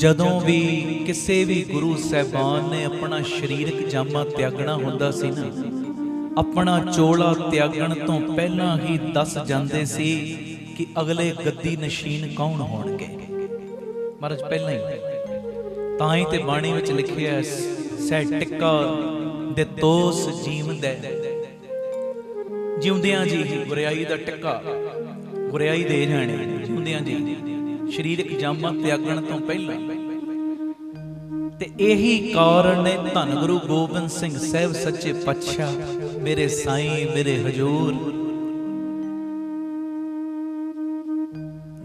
ਜਦੋਂ ਵੀ ਕਿਸੇ ਵੀ ਗੁਰੂ ਸਾਹਿਬਾਨ ਨੇ ਆਪਣਾ ਸਰੀਰਕ ਜਾਮਾ ਤਿਆਗਣਾ ਹੁੰਦਾ ਸੀ ਨਾ, ਆਪਣਾ ਚੋਲਾ ਤਿਆਗਣ ਤੋਂ ਪਹਿਲਾਂ ਹੀ ਦੱਸ ਜਾਂਦੇ ਸੀ ਕਿ ਅਗਲੇ ਗੱਦੀ ਨਸ਼ੀਨ ਕੌਣ ਹੋਣਗੇ। ਮਹਾਰਾਜ ਪਹਿਲਾਂ ਹੀ ਤਾਂ ਹੀ ਤੇ ਬਾਣੀ ਵਿੱਚ ਲਿਖਿਆ, ਸਹਿ ਟਿੱਕਾ ਦੇ ਤੋਸ ਜੀਵਦੈ, ਜਿਉਂਦਿਆਂ ਜੀ ਗੁਰਿਆਈ ਦਾ ਟਿੱਕਾ ਗੁਰਿਆਈ ਦੇ ਜਾਣੇ, ਜਿਉਂਦਿਆਂ ਜੀ ਸਰੀਰਕ ਜਾਮਾ ਤਿਆਗਣ ਤੋਂ ਪਹਿਲਾਂ। ਤੇ ਇਹੀ ਕਾਰਨ ਨੇ ਧੰਨ ਗੁਰੂ ਗੋਬਿੰਦ ਸਿੰਘ ਸਾਹਿਬ ਸੱਚੇ ਪਾਤਸ਼ਾਹ, ਮੇਰੇ ਸਾਈਂ, ਮੇਰੇ ਹਜੂਰ,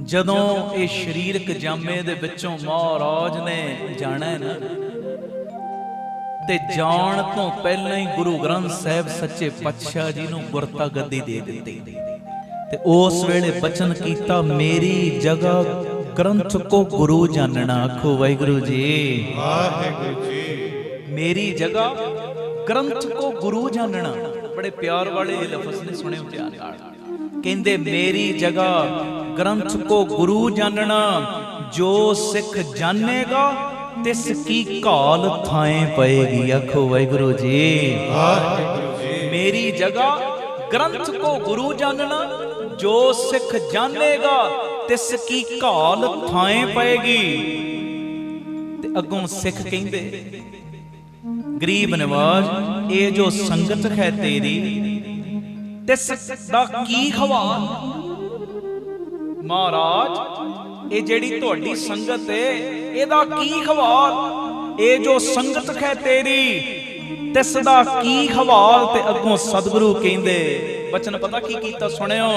ਜਦੋਂ ਇਹ ਸਰੀਰਕ ਜਾਮੇ ਦੇ ਵਿੱਚੋਂ ਮਹਾਰਾਜ ਨੇ ਜਾਣਾ ਹੈ ਨਾ, ਤੇ ਜਾਣ ਤੋਂ ਪਹਿਲਾਂ ਹੀ ਗੁਰੂ ਗ੍ਰੰਥ ਸਾਹਿਬ ਸੱਚੇ ਪਾਤਸ਼ਾਹ ਜੀ ਨੂੰ ਗੁਰਤਾ ਗੱਦੀ ਦੇ ਦਿੱਤੀ। ਤੇ ਉਸ ਵੇਲੇ ਬਚਨ ਕੀਤਾ, ਮੇਰੀ ਜਗ੍ਹਾ ਗ੍ਰੰਥ ਕੋ ਗੁਰੂ ਜਾਨਣਾ। ਆਖੋ ਵਾਹਿਗੁਰੂ ਜੀ, ਵਾਹਿਗੁਰੂ ਜੀ। ਮੇਰੀ ਜਗ੍ਹਾ ਗ੍ਰੰਥ ਕੋ ਗੁਰੂ ਜਾਨਣਾ। ਬੜੇ ਪਿਆਰ ਵਾਲੇ ਇਹ ਲਫ਼ਜ਼ ਨੇ, ਸੁਣਿਓ ਧਿਆਨ ਨਾਲ। ਕਹਿੰਦੇ ਮੇਰੀ ਜਗ੍ਹਾ ਗ੍ਰੰਥ ਕੋ ਗੁਰੂ ਜਾਨਣਾ, ਜੋ ਸਿੱਖ ਜਾਣੇਗਾ ਤਿਸ ਕੀ ਘਾਲ ਥਾਏ ਪਏਗੀ। ਆਖੋ ਵਾਹਿਗੁਰੂ ਜੀ, ਵਾਹਿਗੁਰੂ ਜੀ। ਮੇਰੀ ਜਗ੍ਹਾ ਗ੍ਰੰਥ ਕੋ ਗੁਰੂ ਜਾਨਣਾ, ਜੋ ਸਿੱਖ ਜਾਣੇਗਾ ਤਿਸ ਕੀ ਘਾਲ ਥਾਏ ਪਏਗੀ। ਤੇ ਅੱਗੋਂ ਸਿੱਖ ਕਹਿੰਦੇ, ਗਰੀਬ ਨਿਵਾਜ, ਇਹ ਜੋ ਸੰਗਤ ਹੈ ਤੇਰੀ, ਤਿਸ ਦਾ ਕੀ ਹਵਾਲ। ਮਹਾਰਾਜ, ਇਹ ਜਿਹੜੀ ਤੁਹਾਡੀ ਸੰਗਤ ਏ, ਇਹਦਾ ਕੀ ਹਵਾਲ। ਇਹ ਜੋ ਸੰਗਤ ਹੈ ਤੇਰੀ, ਤਿਸ ਦਾ ਕੀ ਹਵਾਲ। ਤੇ ਅੱਗੋਂ ਸਤਿਗੁਰੂ ਕਹਿੰਦੇ, ਬਚਨ ਪਤਾ ਕੀ ਕੀਤਾ, ਸੁਣਿਓ।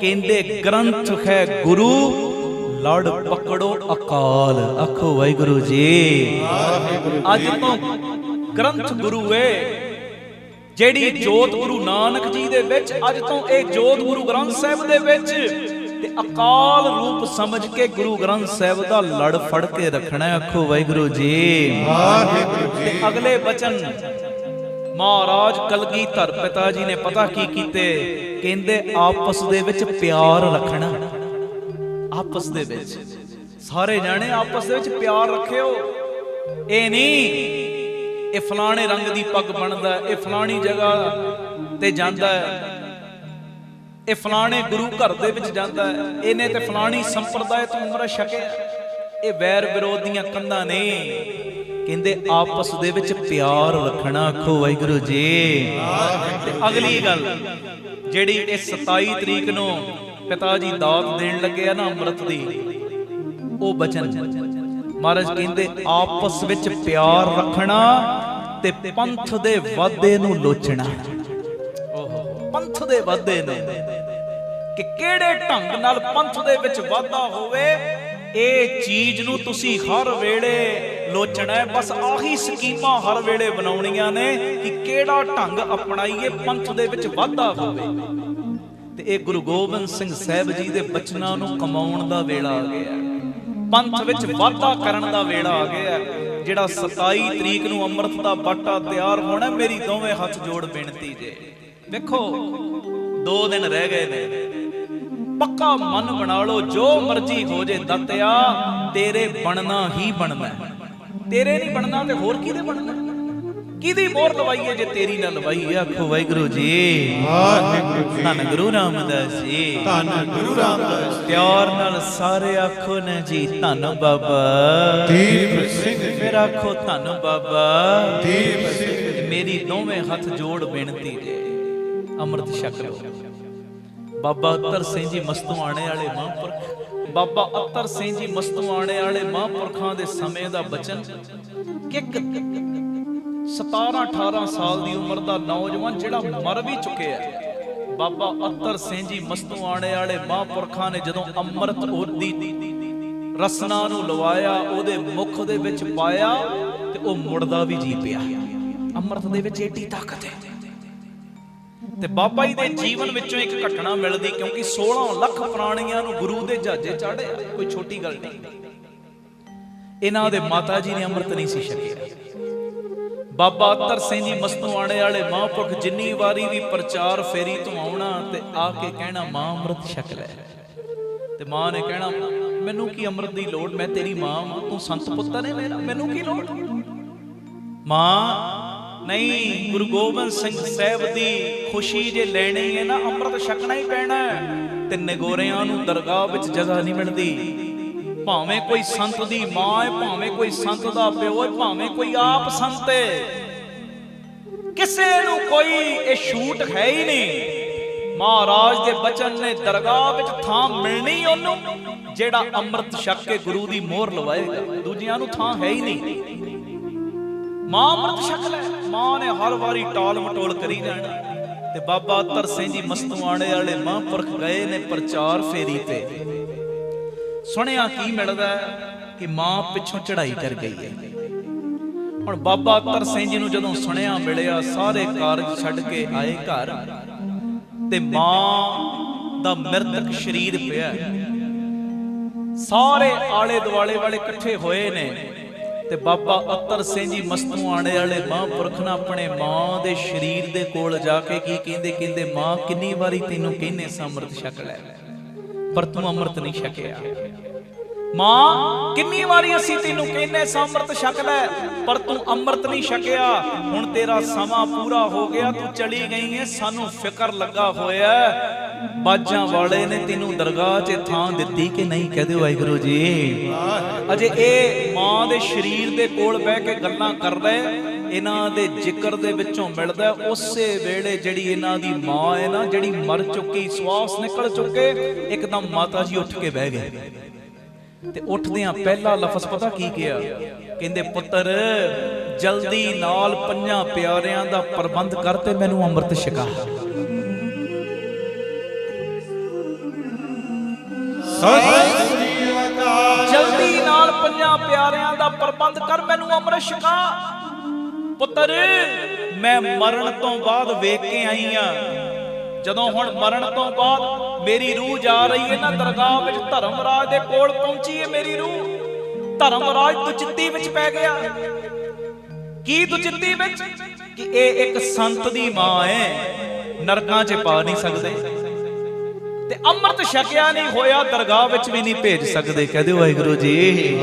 ਕਹਿੰਦੇ ਗ੍ਰੰਥ ਹੈ ਗੁਰੂ, ਲੜ ਪਕੜੋ ਅਕਾਲ। ਆਖੋ ਵਾਹਿਗੁਰੂ ਜੀ। ਅੱਜ ਤੋਂ ਗ੍ਰੰਥ ਗੁਰੂ ਏ, ਜਿਹੜੀ ਜੋਤ ਗੁਰੂ ਨਾਨਕ ਜੀ ਦੇ ਵਿੱਚ, ਅੱਜ ਤੋਂ ਇਹ ਜੋਤ ਗੁਰੂ ਗ੍ਰੰਥ ਸਾਹਿਬ ਦੇ ਵਿੱਚ। ਤੇ ਅਕਾਲ ਰੂਪ ਸਮਝ ਕੇ ਗੁਰੂ ਗ੍ਰੰਥ ਸਾਹਿਬ ਦਾ ਲੜ ਫੜ ਕੇ ਰੱਖਣਾ। ਆਖੋ ਵਾਹਿਗੁਰੂ ਜੀ, ਵਾਹਿਗੁਰੂ ਜੀ। ਤੇ ਅਗਲੇ ਬਚਨ ਮਹਾਰਾਜ ਕਲਗੀਧਰ ਪਿਤਾ ਜੀ ਨੇ ਪਤਾ ਕੀ ਕੀਤੇ, ਕਹਿੰਦੇ ਆਪਸ ਦੇ ਵਿੱਚ ਪਿਆਰ ਰੱਖਣਾ। ਆਪਸ ਦੇ ਵਿੱਚ ਸਾਰੇ ਜਾਣੇ ਆਪਸ ਦੇ ਵਿੱਚ ਪਿਆਰ ਰੱਖਿਓ। ਇਹ ਨਹੀਂ ਇਹ ਫਲਾਣੇ ਰੰਗ ਦੀ ਪੱਗ ਬਣਦਾ, ਇਹ ਫਲਾਣੀ ਜਗ੍ਹਾ ਤੇ ਜਾਂਦਾ, ਇਹ ਫਲਾਣੇ ਗੁਰੂ ਘਰ ਦੇ ਵਿੱਚ ਜਾਂਦਾ, ਇਹਨੇ ਤੇ ਫਲਾਣੀ ਸੰਪਰਦਾਇ ਤੋਂ ਅੰਮ੍ਰਿਤ ਛਕਿਆ। ਇਹ ਵੈਰ ਵਿਰੋਧ ਦੀਆਂ ਕੰਧਾਂ ਨੇ। ਕਹਿੰਦੇ ਆਪਸ ਦੇ ਵਿੱਚ ਪਿਆਰ ਰੱਖਣਾ। ਆਖੋ ਵਾਹਿਗੁਰੂ ਜੀ। ਤੇ ਅਗਲੀ ਗੱਲ ਜਿਹੜੀ ਇਹ 27 ਤਰੀਕ ਨੂੰ ਪਿਤਾ ਜੀ ਦਾਤ ਦੇਣ ਲੱਗੇ ਆ ਨਾ ਅੰਮ੍ਰਿਤ ਦੀ, ਉਹ ਬਚਨ ਮਹਾਰਾਜ ਕਹਿੰਦੇ ਆਪਸ ਵਿੱਚ ਪਿਆਰ ਰੱਖਣਾ ਤੇ ਪੰਥ ਦੇ ਵਾਧੇ ਨੂੰ ਲੋਚਣਾ। ਪੰਥ ਦੇ ਵਾਧੇ ਨੇ ਕਿ ਕਿਹੜੇ ਢੰਗ ਨਾਲ ਪੰਥ ਦੇ ਵਿੱਚ ਵਾਧਾ ਹੋਵੇ, ਇਹ ਚੀਜ਼ ਨੂੰ ਤੁਸੀਂ ਹਰ ਵੇਲੇ ਲੋਚਣਾ ਹੈ। ਬਸ ਆਹੀ ਸਕੀਮਾਂ ਹਰ ਵੇਲੇ ਬਣਾਉਣੀਆਂ ਨੇ ਕਿ ਕਿਹੜਾ ਢੰਗ ਅਪਣਾਈਏ ਪੰਥ ਦੇ ਵਿੱਚ ਵਾਧਾ ਹੋਵੇ। ਤੇ ਇਹ ਗੁਰੂ ਗੋਬਿੰਦ ਸਿੰਘ ਸਾਹਿਬ ਜੀ ਦੇ ਬਚਨਾਂ ਨੂੰ ਕਮਾਉਣ ਦਾ ਵੇਲਾ ਆ ਗਿਆ, ਪੰਥ ਵਿੱਚ ਵਾਧਾ ਕਰਨ ਦਾ ਵੇਲਾ ਆ ਗਿਆ। ਜਿਹੜਾ 27 ਤਰੀਕ ਨੂੰ ਅੰਮ੍ਰਿਤ ਦਾ ਬਾਟਾ ਤਿਆਰ ਹੋਣਾ, ਮੇਰੀ ਦੋਵੇਂ ਹੱਥ ਜੋੜ ਬੇਨਤੀ ਜੇ, ਵੇਖੋ 2 ਦਿਨ ਰਹਿ ਗਏ ਨੇ, ਪੱਕਾ ਮਨ ਬਣਾ ਲਓ, ਜੋ ਮਰਜ਼ੀ ਹੋ ਜੇ ਦਾਤਿਆ, ਤੇਰੇ ਬਣਨਾ ਹੀ ਬਣਨਾ। ਤੇਰੇ ਨਹੀਂ ਬਣਨਾ ਤੇ ਹੋਰ ਕਿਹਦੇ ਬਣਨਾ? ਕਿਹਦੀ ਮੋਹਰ ਲਵਾਈਏ ਜੇ ਤੇਰੀ ਨਾ ਲਵਾਈਏ? ਆਖੋ ਵਾਹਿਗੁਰੂ ਜੀ। ਵਾਹਿਗੁਰੂ ਜੀ। ਧੰਨ ਗੁਰੂ ਰਾਮਦਾਸ ਜੀ। ਧੰਨ ਗੁਰੂ ਰਾਮਦਾਸ। ਪਿਆਰ ਨਾਲ ਸਾਰੇ ਆਖੋ ਨਾ ਜੀ, ਧੰਨ ਬਾਬਾ ਦੀਪ ਸਿੰਘ। ਫਿਰ ਆਖੋ ਧੰਨ ਬਾਬਾ ਦੀਪ ਸਿੰਘ। ਮੇਰੀ ਦੋਵੇਂ ਹੱਥ ਜੋੜ ਬੇਨਤੀ ਜੇ, ਅੰਮ੍ਰਿਤ ਛਕ ਲਓ। ਬਾਬਾ ਅਤਰ ਸਿੰਘ ਜੀ ਮਸਤੂਆਣੇ ਵਾਲੇ ਮਹਾਂਪੁਰਖ, ਬਾਬਾ ਅਤਰ ਸਿੰਘ ਜੀ ਮਸਤੂਆਣੇ ਵਾਲੇ ਮਹਾਂਪੁਰਖਾਂ ਦੇ ਸਮੇਂ ਦਾ ਬਚਨ ਕਿ 17-18 ਸਾਲ ਦੀ ਉਮਰ ਦਾ ਨੌਜਵਾਨ ਜਿਹੜਾ ਮਰ ਵੀ ਚੁੱਕਿਆ, ਬਾਬਾ ਅਤਰ ਸਿੰਘ ਜੀ ਮਸਤੂਆਣੇ ਵਾਲੇ ਮਹਾਂਪੁਰਖਾਂ ਨੇ ਜਦੋਂ ਅੰਮ੍ਰਿਤ ਉਹਦੀ ਰਸਨਾ ਨੂੰ ਲਵਾਇਆ, ਉਹਦੇ ਮੁਖ ਦੇ ਵਿੱਚ ਪਾਇਆ, ਤੇ ਉਹ ਮੁੜਦਾ ਵੀ ਜੀ ਪਿਆ। ਅੰਮ੍ਰਿਤ ਦੇ ਵਿੱਚ ਏਡੀ ਤਾਕਤ ਹੈ। ਤੇ ਬਾਬਾ ਜੀ ਦੇ ਜੀਵਨ ਵਿੱਚੋਂ ਇੱਕ ਘਟਨਾ ਮਿਲਦੀ, ਕਿਉਂਕਿ 16 ਲੱਖ ਪ੍ਰਾਣੀਆਂ ਨੂੰ ਗੁਰੂ ਦੇ ਜਹਾਜ਼ੇ ਚਾੜਿਆ, ਕੋਈ ਛੋਟੀ ਗੱਲ ਨਹੀਂ। ਇਹਨਾਂ ਦੇ ਮਾਤਾ ਜੀ ਨੇ ਅੰਮ੍ਰਿਤ ਨਹੀਂ ਸੀ ਛਕਿਆ। ਬਾਬਾ ਅਤਰ ਸਿੰਘ ਜੀ ਮਸਤੂਆਣੇ ਵਾਲੇ ਮਹਾਂਪੁਰਖ ਜਿੰਨੀ ਵਾਰੀ ਵੀ ਪ੍ਰਚਾਰ ਫੇਰੀ ਤੋਂ ਆਉਣਾ ਤੇ ਆ ਕੇ ਕਹਿਣਾ, ਮਾਂ ਅੰਮ੍ਰਿਤ ਛਕ ਲੈ। ਤੇ ਮਾਂ ਨੇ ਕਹਿਣਾ, ਮੈਨੂੰ ਕੀ ਅੰਮ੍ਰਿਤ ਦੀ ਲੋੜ, ਮੈਂ ਤੇਰੀ ਮਾਂ ਵਾਂ, ਤੂੰ ਸੰਤ ਪੁੱਤਰ ਹੈ ਮੇਰਾ, ਮੈਨੂੰ ਕੀ ਲੋੜ। ਮਾਂ ਨਹੀਂ, ਗੁਰੂ ਗੋਬਿੰਦ ਸਿੰਘ ਸਾਹਿਬ ਦੀ ਖੁਸ਼ੀ ਜੇ ਲੈਣੀ ਹੈ ਨਾ, ਅੰਮ੍ਰਿਤ ਛਕਣਾ ਹੀ ਪੈਣਾ। ਤੇ ਨਿਗੋਰਿਆਂ ਨੂੰ ਦਰਗਾਹ ਵਿੱਚ ਜਗ੍ਹਾ ਨਹੀਂ ਮਿਲਦੀ। ਭਾਵੇਂ ਕੋਈ ਸੰਤ ਦੀ ਮਾਂ ਹੈ, ਭਾਵੇਂ ਕੋਈ ਸੰਤ ਦਾ ਪਿਓ ਹੈ, ਭਾਵੇਂ ਕੋਈ ਆਪ ਸੰਤ ਹੈ, ਕਿਸੇ ਨੂੰ ਕੋਈ ਇਹ ਛੂਟ ਹੈ ਹੀ ਨਹੀਂ। ਮਹਾਰਾਜ ਦੇ ਬਚਨ ਨੇ ਦਰਗਾਹ ਵਿੱਚ ਥਾਂ ਮਿਲਣੀ ਉਹਨੂੰ ਜਿਹੜਾ ਅੰਮ੍ਰਿਤ ਛਕ ਕੇ ਗੁਰੂ ਦੀ ਮੋਹਰ ਲਵਾਏਗਾ, ਦੂਜਿਆਂ ਨੂੰ ਥਾਂ ਹੈ ਹੀ ਨਹੀਂ। ਮਾਂ ਅੰਮ੍ਰਿਤ ਛਕ ਲੈ, ਮਾਂ ਨੇ ਹਰ ਵਾਰੀ ਟਾਲ ਮਟੋਲ ਕਰੀ ਜਾਣਾ। ਤੇ ਬਾਬਾ ਅਤਰ ਸਿੰਘ ਜੀ ਮਸਤੂਆਣੇ ਵਾਲੇ ਮਹਾਂਪੁਰਖ ਗਏ ਨੇ ਪ੍ਰਚਾਰ ਫੇਰੀ ਤੇ। ਸੁਣਿਆ ਕੀ ਮਿਲਦਾ ਕਿ ਮਾਂ ਪਿੱਛੋਂ ਚੜ੍ਹਾਈ ਕਰ ਗਈ ਹੈ। ਹੁਣ ਬਾਬਾ ਅਤਰ ਸਿੰਘ ਜੀ ਨੂੰ ਜਦੋਂ ਸੁਣਿਆ ਮਿਲਿਆ, ਸਾਰੇ ਕਾਰਜ ਛੱਡ ਕੇ ਆਏ ਘਰ, ਤੇ ਮਾਂ ਦਾ ਮ੍ਰਿਤਕ ਸਰੀਰ ਪਿਆ। ਸਾਰੇ ਆਲੇ ਦੁਆਲੇ ਵਾਲੇ ਇਕੱਠੇ ਹੋਏ ਨੇ ਤੇ ਬਾਬਾ ਅਤਰ ਸਿੰਘ ਜੀ ਮਸਤੂਆਣੇ ਵਾਲੇ ਮਹਾਂਪੁਰਖ ਨੇ ਆਪਣੇ ਮਾਂ ਦੇ ਸਰੀਰ ਦੇ ਕੋਲ ਜਾ ਕੇ ਕੀ ਕਹਿੰਦੇ, ਕਹਿੰਦੇ ਮਾਂ ਕਿੰਨੀ ਵਾਰੀ ਤੈਨੂੰ ਕਹਿੰਨੇ ਸਾਂ ਅੰਮ੍ਰਿਤ ਛਕ ਲੈ, ਪਰ ਤੂੰ ਅੰਮ੍ਰਿਤ ਨਹੀਂ ਛਕਿਆ। ਮਾਂ ਕਿੰਨੀ ਵਾਰੀ ਅਸੀਂ ਤੈਨੂੰ ਕਹਿੰਨੇ ਸਾਂ ਅੰਮ੍ਰਿਤ ਛਕ ਲੈ, ਪਰ ਤੂੰ ਅੰਮ੍ਰਿਤ ਨਹੀਂ ਛਕਿਆ। ਹੁਣ ਤੇਰਾ ਸਮਾਂ ਪੂਰਾ ਹੋ ਗਿਆ, ਤੂੰ ਚਲੀ ਗਈ ਹੈ, ਸਾਨੂੰ ਫਿਕਰ ਲੱਗਾ ਹੋਇਆ। ਬਾਜਾਂ ਵਾਲੇ ਨੇ ਤੈਨੂੰ ਦਰਗਾਹ 'ਚ ਥਾਂ ਦਿੱਤੀ ਕਿ ਨਹੀਂ? ਕਹਦੇ ਵਾਹਿਗੁਰੂ ਜੀ। ਅਜੇ ਇਹ ਮਾਂ ਦੇ ਸਰੀਰ ਦੇ ਕੋਲ ਬਹਿ ਕੇ ਗੱਲਾਂ ਕਰ ਰਹੇ, ਇਹਨਾਂ ਦੇ ਜ਼ਿਕਰ ਦੇ ਵਿੱਚੋਂ ਮਿਲਦਾ ਉਸੇ ਵੇਲੇ ਜਿਹੜੀ ਇਹਨਾਂ ਦੀ ਮਾਂ ਹੈ ਨਾ, ਜਿਹੜੀ ਮਰ ਚੁੱਕੀ, ਸਵਾਸ ਨਿਕਲ ਚੁੱਕੇ, ਇੱਕਦਮ ਮਾਤਾ ਜੀ ਉੱਠ ਕੇ ਬਹਿ ਗਏ। ਤੇ ਉੱਠਦਿਆਂ ਪਹਿਲਾ ਲਫ਼ਜ਼ ਪਤਾ ਕੀ ਕਿਹਾ? ਕਹਿੰਦੇ ਪੁੱਤਰ ਜਲਦੀ ਨਾਲ 5 ਪਿਆਰਿਆਂ ਦਾ ਪ੍ਰਬੰਧ ਕਰ ਤੇ ਮੈਨੂੰ ਅੰਮ੍ਰਿਤ ਛਕਾ। ਜਲਦੀ ਨਾਲ 5 ਪਿਆਰਿਆਂ ਦਾ ਪ੍ਰਬੰਧ ਕਰ, ਮੈਨੂੰ ਅੰਮ੍ਰਿਤ ਛਕਾ। ਪੁੱਤਰ ਮੈਂ ਮਰਨ ਤੋਂ ਬਾਅਦ ਵੇਖ ਕੇ ਆਈ ਆ, ਜਦੋਂ ਹੁਣ ਮਰਨ ਤੋਂ ਬਾਅਦ ਮੇਰੀ ਰੂਹ ਜਾ ਰਹੀ ਹੈ ਨਾ ਦਰਗਾਹ ਵਿੱਚ, ਧਰਮਰਾਜ ਦੇ ਕੋਲ ਪਹੁੰਚੀ ਹੈ ਮੇਰੀ ਰੂਹ। ਧਰਮਰਾਜ ਦੁਚਿੱਤੀ ਵਿੱਚ ਪੈ ਗਿਆ। ਕੀ ਦੁਚਿੱਤੀ ਵਿੱਚ? ਕਿ ਇਹ ਇੱਕ ਸੰਤ ਦੀ ਮਾਂ ਹੈ, ਨਰਕਾਂ 'ਚ ਪਾ ਨਹੀਂ ਸਕਦੇ, ਤੇ ਅੰਮ੍ਰਿਤ ਛਕਿਆ ਨਹੀਂ ਹੋਇਆ, ਦਰਗਾਹ ਵਿੱਚ ਵੀ ਨਹੀਂ ਭੇਜ ਸਕਦੇ। ਕਹਦੇ ਵਾਹਿਗੁਰੂ ਜੀ।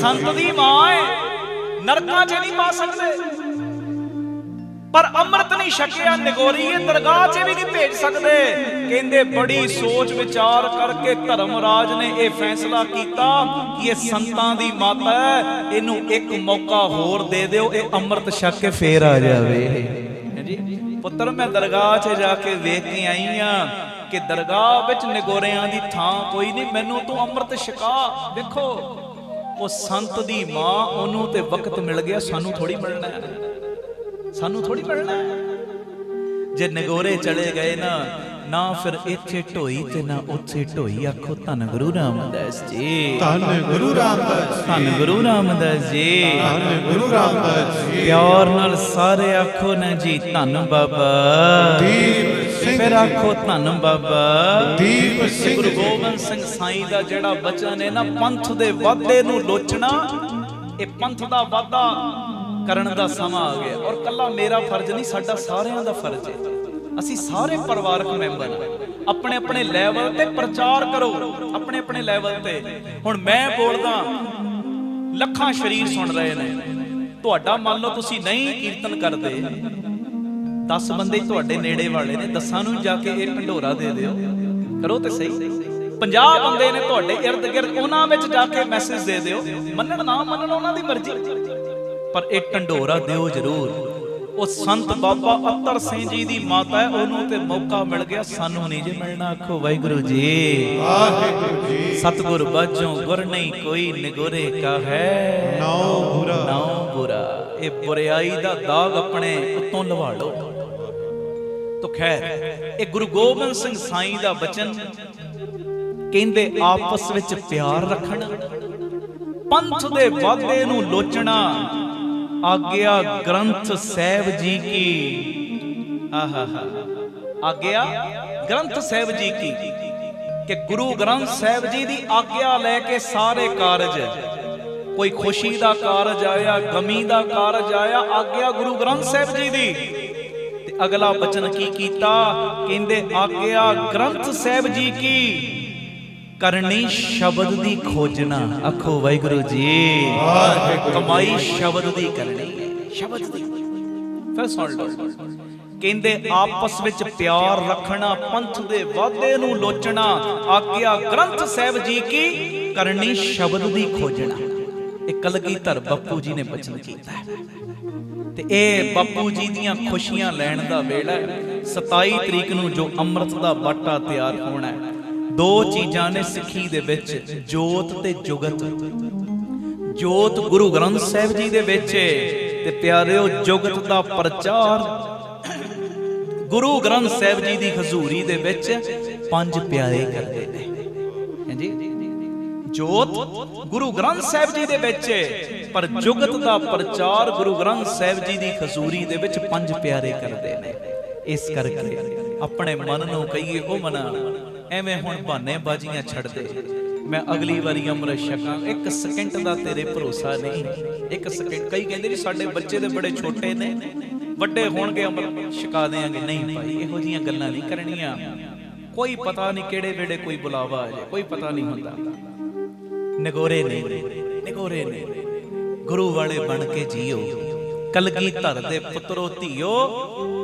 ਸੰਤ ਦੀ ਮਾਂ ਹੈ, ਨਰਕਾਂ 'ਚ ਨਹੀਂ ਪਾ ਸਕਦੇ, ਪਰ ਅੰਮ੍ਰਿਤ ਨਹੀਂ ਛਕਿਆ, ਨਿਗੋਰੀ ਹੈ, ਦਰਗਾਹ 'ਚ ਵੀ ਨਹੀਂ ਭੇਜ ਸਕਦੇ। ਕਹਿੰਦੇ ਬੜੀ ਸੋਚ ਵਿਚਾਰ ਕਰਕੇ ਧਰਮਰਾਜ ਨੇ ਇਹ ਫੈਸਲਾ ਕੀਤਾ ਕਿ ਇਹ ਸੰਤਾਂ ਦੀ ਮਾਤਾ ਹੈ, ਇਹਨੂੰ ਇੱਕ ਮੌਕਾ ਹੋਰ ਦੇ ਦਿਓ, ਇਹ ਅੰਮ੍ਰਿਤ ਛਕ ਕੇ ਫੇਰ ਆ ਜਾਵੇ। ਜੀ ਪੁੱਤਰ ਮੈਂ ਦਰਗਾਹ 'ਚ ਜਾ ਕੇ ਵੇਖ ਕੇ ਆਈ ਆ ਕਿ ਦਰਗਾਹ ਵਿੱਚ ਨਿਗੋਰਿਆਂ ਦੀ ਥਾਂ ਕੋਈ ਨਹੀਂ, ਮੈਨੂੰ ਤੂੰ ਅੰਮ੍ਰਿਤ ਛਕਾ। ਦੇਖੋ ਉਹ ਸੰਤ ਦੀ ਮਾਂ, ਉਹਨੂੰ ਤੇ ਵਕਤ ਮਿਲ ਗਿਆ, ਸਾਨੂੰ ਥੋੜੀ ਮਿਲਣਾ ਹੈ, ਸਾਨੂੰ ਥੋੜੀ ਮਿਲਣਾ ਹੈ। ਜੇ ਨਿਗੋਰੇ ਚਲੇ ਗਏ ਨਾ ਫਿਰ ਇੱਥੇ ਢੋਈ ਤੇ ਨਾ ਉੱਥੇ ਢੋਈ। ਆਖੋ ਧੰਨ ਗੁਰੂ ਰਾਮਦਾਸ ਜੀ, ਧੰਨ ਗੁਰੂ ਰਾਮਦਾਸ ਜੀ, ਧੰਨ ਗੁਰੂ ਰਾਮਦਾਸ ਜੀ, ਧੰਨ ਗੁਰੂ ਰਾਮਦਾਸ ਜੀ। ਪਿਆਰ ਨਾਲ ਸਾਰੇ ਆਖੋ ਨਾ ਜੀ ਧੰਨ ਬਾਬਾ ਦੀਪ ਸਿੰਘ, ਫਿਰ ਆਖੋ ਧੰਨ ਬਾਬਾ ਦੀਪ ਸਿੰਘ। ਗੁਰੂ ਗੋਬਿੰਦ ਸਿੰਘ ਸਾਈਂ ਦਾ ਜਿਹੜਾ ਬਚਨ ਹੈ ਨਾ, ਪੰਥ ਦੇ ਵਾਧੇ ਨੂੰ ਲੋਚਣਾ, ਇਹ ਪੰਥ ਦਾ ਵਾਧਾ ਕਰਨ ਦਾ ਸਮਾਂ ਆ ਗਿਆ। ਔਰ ਕੱਲਾ ਮੇਰਾ ਫਰਜ਼ ਨਹੀਂ, ਸਾਡਾ ਸਾਰਿਆਂ ਦਾ ਫਰਜ਼ ਹੈ। ਅਸੀਂ ਸਾਰੇ ਪਰਿਵਾਰਕ ਮੈਂਬਰ ਆਪਣੇ ਆਪਣੇ ਲੈਵਲ ਤੇ ਪ੍ਰਚਾਰ ਕਰੋ, ਆਪਣੇ ਆਪਣੇ ਲੈਵਲ ਤੇ। ਹੁਣ ਮੈਂ ਬੋਲਦਾ, ਲੱਖਾਂ ਸ਼ਰੀਰ ਸੁਣ ਰਹੇ ਨੇ, ਤੁਹਾਡਾ ਮੰਨ ਲਓ ਤੁਸੀਂ ਨਹੀਂ ਕੀਰਤਨ ਕਰਦੇ, 10 ਬੰਦੇ ਤੁਹਾਡੇ ਨੇੜੇ ਵਾਲੇ ਨੇ, 10 ਨੂੰ ਜਾ ਕੇ ਇਹ ਢੰਡੋਰਾ ਦੇ ਦਿਓ, ਕਰੋ ਤੇ ਸਹੀ। 50 ਬੰਦੇ ਨੇ ਤੁਹਾਡੇ ਇਰਦ ਗਿਰਦ, ਉਹਨਾਂ ਵਿੱਚ ਜਾ ਕੇ ਮੈਸੇਜ ਦੇ ਦਿਓ, ਮੰਨਣ ਨਾ ਮੰਨਣ ਉਹਨਾਂ ਦੀ ਮਰਜ਼ੀ, ਪਰ ਇਹ ਢੰਡੋਰਾ ਦਿਓ ਜ਼ਰੂਰ। ਉਹ ਸੰਤ ਬਾਬਾ ਅਤਰ ਸਿੰਘ ਜੀ ਦੀ ਮਾਤਾ ਹੈ, ਉਹਨੂੰ ਤੇ ਮੌਕਾ ਮਿਲ ਗਿਆ, ਸਾਨੂੰ ਨਹੀਂ ਜੇ ਮਿਲਣਾ। ਆਖੋ ਵਾਹਿਗੁਰੂ ਜੀ। ਵਾਹਿਗੁਰੂ ਜੀ। ਸਤਿਗੁਰ ਬਾਝੋਂ ਗੁਰ ਨਹੀਂ ਕੋਈ, ਨਿਗੋਰੇ ਕਾ ਹੈ ਨਾਉ ਬੁਰਾ, ਨਾਉ ਬੁਰਾ। ਇਹ ਬੁਰਾਈ ਦਾ ਦਾਗ ਆਪਣੇ ਉੱਤੋਂ ਲਵਾ ਲਓ। ਤੋ ਖੈਰ, ਇਹ ਗੁਰੂ ਗੋਬਿੰਦ ਸਿੰਘ ਸਾਈਂ ਦਾ ਬਚਨ, ਕਹਿੰਦੇ ਆਪਸ ਵਿੱਚ ਪਿਆਰ ਰੱਖਣਾ, ਪੰਥ ਦੇ ਵਾਧੇ ਨੂੰ ਲੋਚਣਾ, ਆਗਿਆ ਗ੍ਰੰਥ ਸਾਹਿਬ ਜੀ ਕੀ। ਆਹਾ, ਆਗਿਆ ਗ੍ਰੰਥ ਸਾਹਿਬ ਜੀ ਕੀ, ਕਿ ਗੁਰੂ ਗ੍ਰੰਥ ਸਾਹਿਬ ਜੀ ਦੀ ਆਗਿਆ ਲੈ ਕੇ ਸਾਰੇ ਕਾਰਜ, ਕੋਈ ਖੁਸ਼ੀ ਦਾ ਕਾਰਜ ਆਇਆ, ਗਮੀ ਦਾ ਕਾਰਜ ਆਇਆ, ਆਗਿਆ ਗੁਰੂ ਗ੍ਰੰਥ ਸਾਹਿਬ ਜੀ ਦੀ। ਤੇ ਅਗਲਾ ਬਚਨ ਕੀ ਕੀਤਾ? ਕਹਿੰਦੇ ਆਗਿਆ ਗ੍ਰੰਥ ਸਾਹਿਬ ਜੀ ਕੀ, करनी शब्द दी खोजना। आखो वाहिगुरु जी, कमाई शब्द दी करनी है, शब्द दी। फिर सुन लो, कहंदे आपस विच प्यार रखना, पंथ दे वादे नूं लोचना, आग्या ग्रंथ साहिब जी की करनी शब्द दी खोजना। एक कलगीधर बापू जी ने बचन कीता है ते ए बापू जी दीयां खुशियां लैण दा वेला है। 27 तरीक नूं जो अमृत दा बाटा तैयार होना है। दो चीज़ां ने सिੱਖੀ ਦੇ ਵਿੱਚ, ਜੋਤ ਤੇ ਜੁਗਤ। ਜੋਤ ਗੁਰੂ ਗ੍ਰੰਥ ਸਾਹਿਬ ਜੀ ਦੇ ਵਿੱਚ ਤੇ ਪਿਆਰਿਓ ਜੁਗਤ ਦਾ ਪ੍ਰਚਾਰ ਗੁਰੂ ਗ੍ਰੰਥ ਸਾਹਿਬ ਜੀ ਦੀ ਹਜ਼ੂਰੀ ਦੇ ਵਿੱਚ ਪੰਜ ਪਿਆਰੇ ਕਰਦੇ ਨੇ। ਹਾਂਜੀ, ਜੋਤ ਗੁਰੂ ਗ੍ਰੰਥ ਸਾਹਿਬ ਜੀ ਦੇ ਵਿੱਚ, ਪਰ ਜੁਗਤ ਦਾ ਪ੍ਰਚਾਰ ਗੁਰੂ ਗ੍ਰੰਥ ਸਾਹਿਬ ਜੀ ਦੀ ਹਜ਼ੂਰੀ ਦੇ ਵਿੱਚ ਪੰਜ ਪਿਆਰੇ ਕਰਦੇ ਨੇ। ਇਸ ਕਰਕੇ ਆਪਣੇ ਮਨ ਨੂੰ ਕਹੀਏ, ਉਹ ਮਨਾ ਐਵੇਂ ਹੁਣ ਬਹਾਨੇ ਬਾਜ਼ੀਆਂ ਛੱਡ ਦੇ, ਮੈਂ ਅਗਲੀ ਵਾਰੀ ਅੰਮ੍ਰਿਤ ਛਕਾਂ। ਇੱਕ ਸਕਿੰਟ ਦਾ ਤੇਰੇ ਭਰੋਸਾ ਨਹੀਂ, ਇੱਕ ਸਕਿੰਟ। ਕਈ ਕਹਿੰਦੇ ਜੀ ਸਾਡੇ ਬੱਚੇ ਦੇ ਬੜੇ ਛੋਟੇ ਨੇ, ਵੱਡੇ ਹੋਣਗੇ ਅੰਮ੍ਰਿਤ ਛਕਾ ਦੇਾਂਗੇ। ਨਹੀਂ ਭਾਈ, ਇਹੋ ਜਿਹੀਆਂ ਗੱਲਾਂ ਨਹੀਂ ਕਰਨੀਆਂ। ਕੋਈ ਪਤਾ ਨਹੀਂ ਕਿਹੜੇ ਵੇਲੇ ਕੋਈ ਬੁਲਾਵਾ ਆ ਜਾਏ, ਕੋਈ ਪਤਾ ਨਹੀਂ ਹੁੰਦਾ। ਨਗੋਰੇ ਨਹੀਂ, ਨਗੋਰੇ ਨਹੀਂ, ਗੁਰੂ ਵਾਲੇ ਬਣ ਕੇ ਜੀਓ। ਕਲਗੀਧਰ ਦੇ ਪੁੱਤਰੋ ਧੀਓ,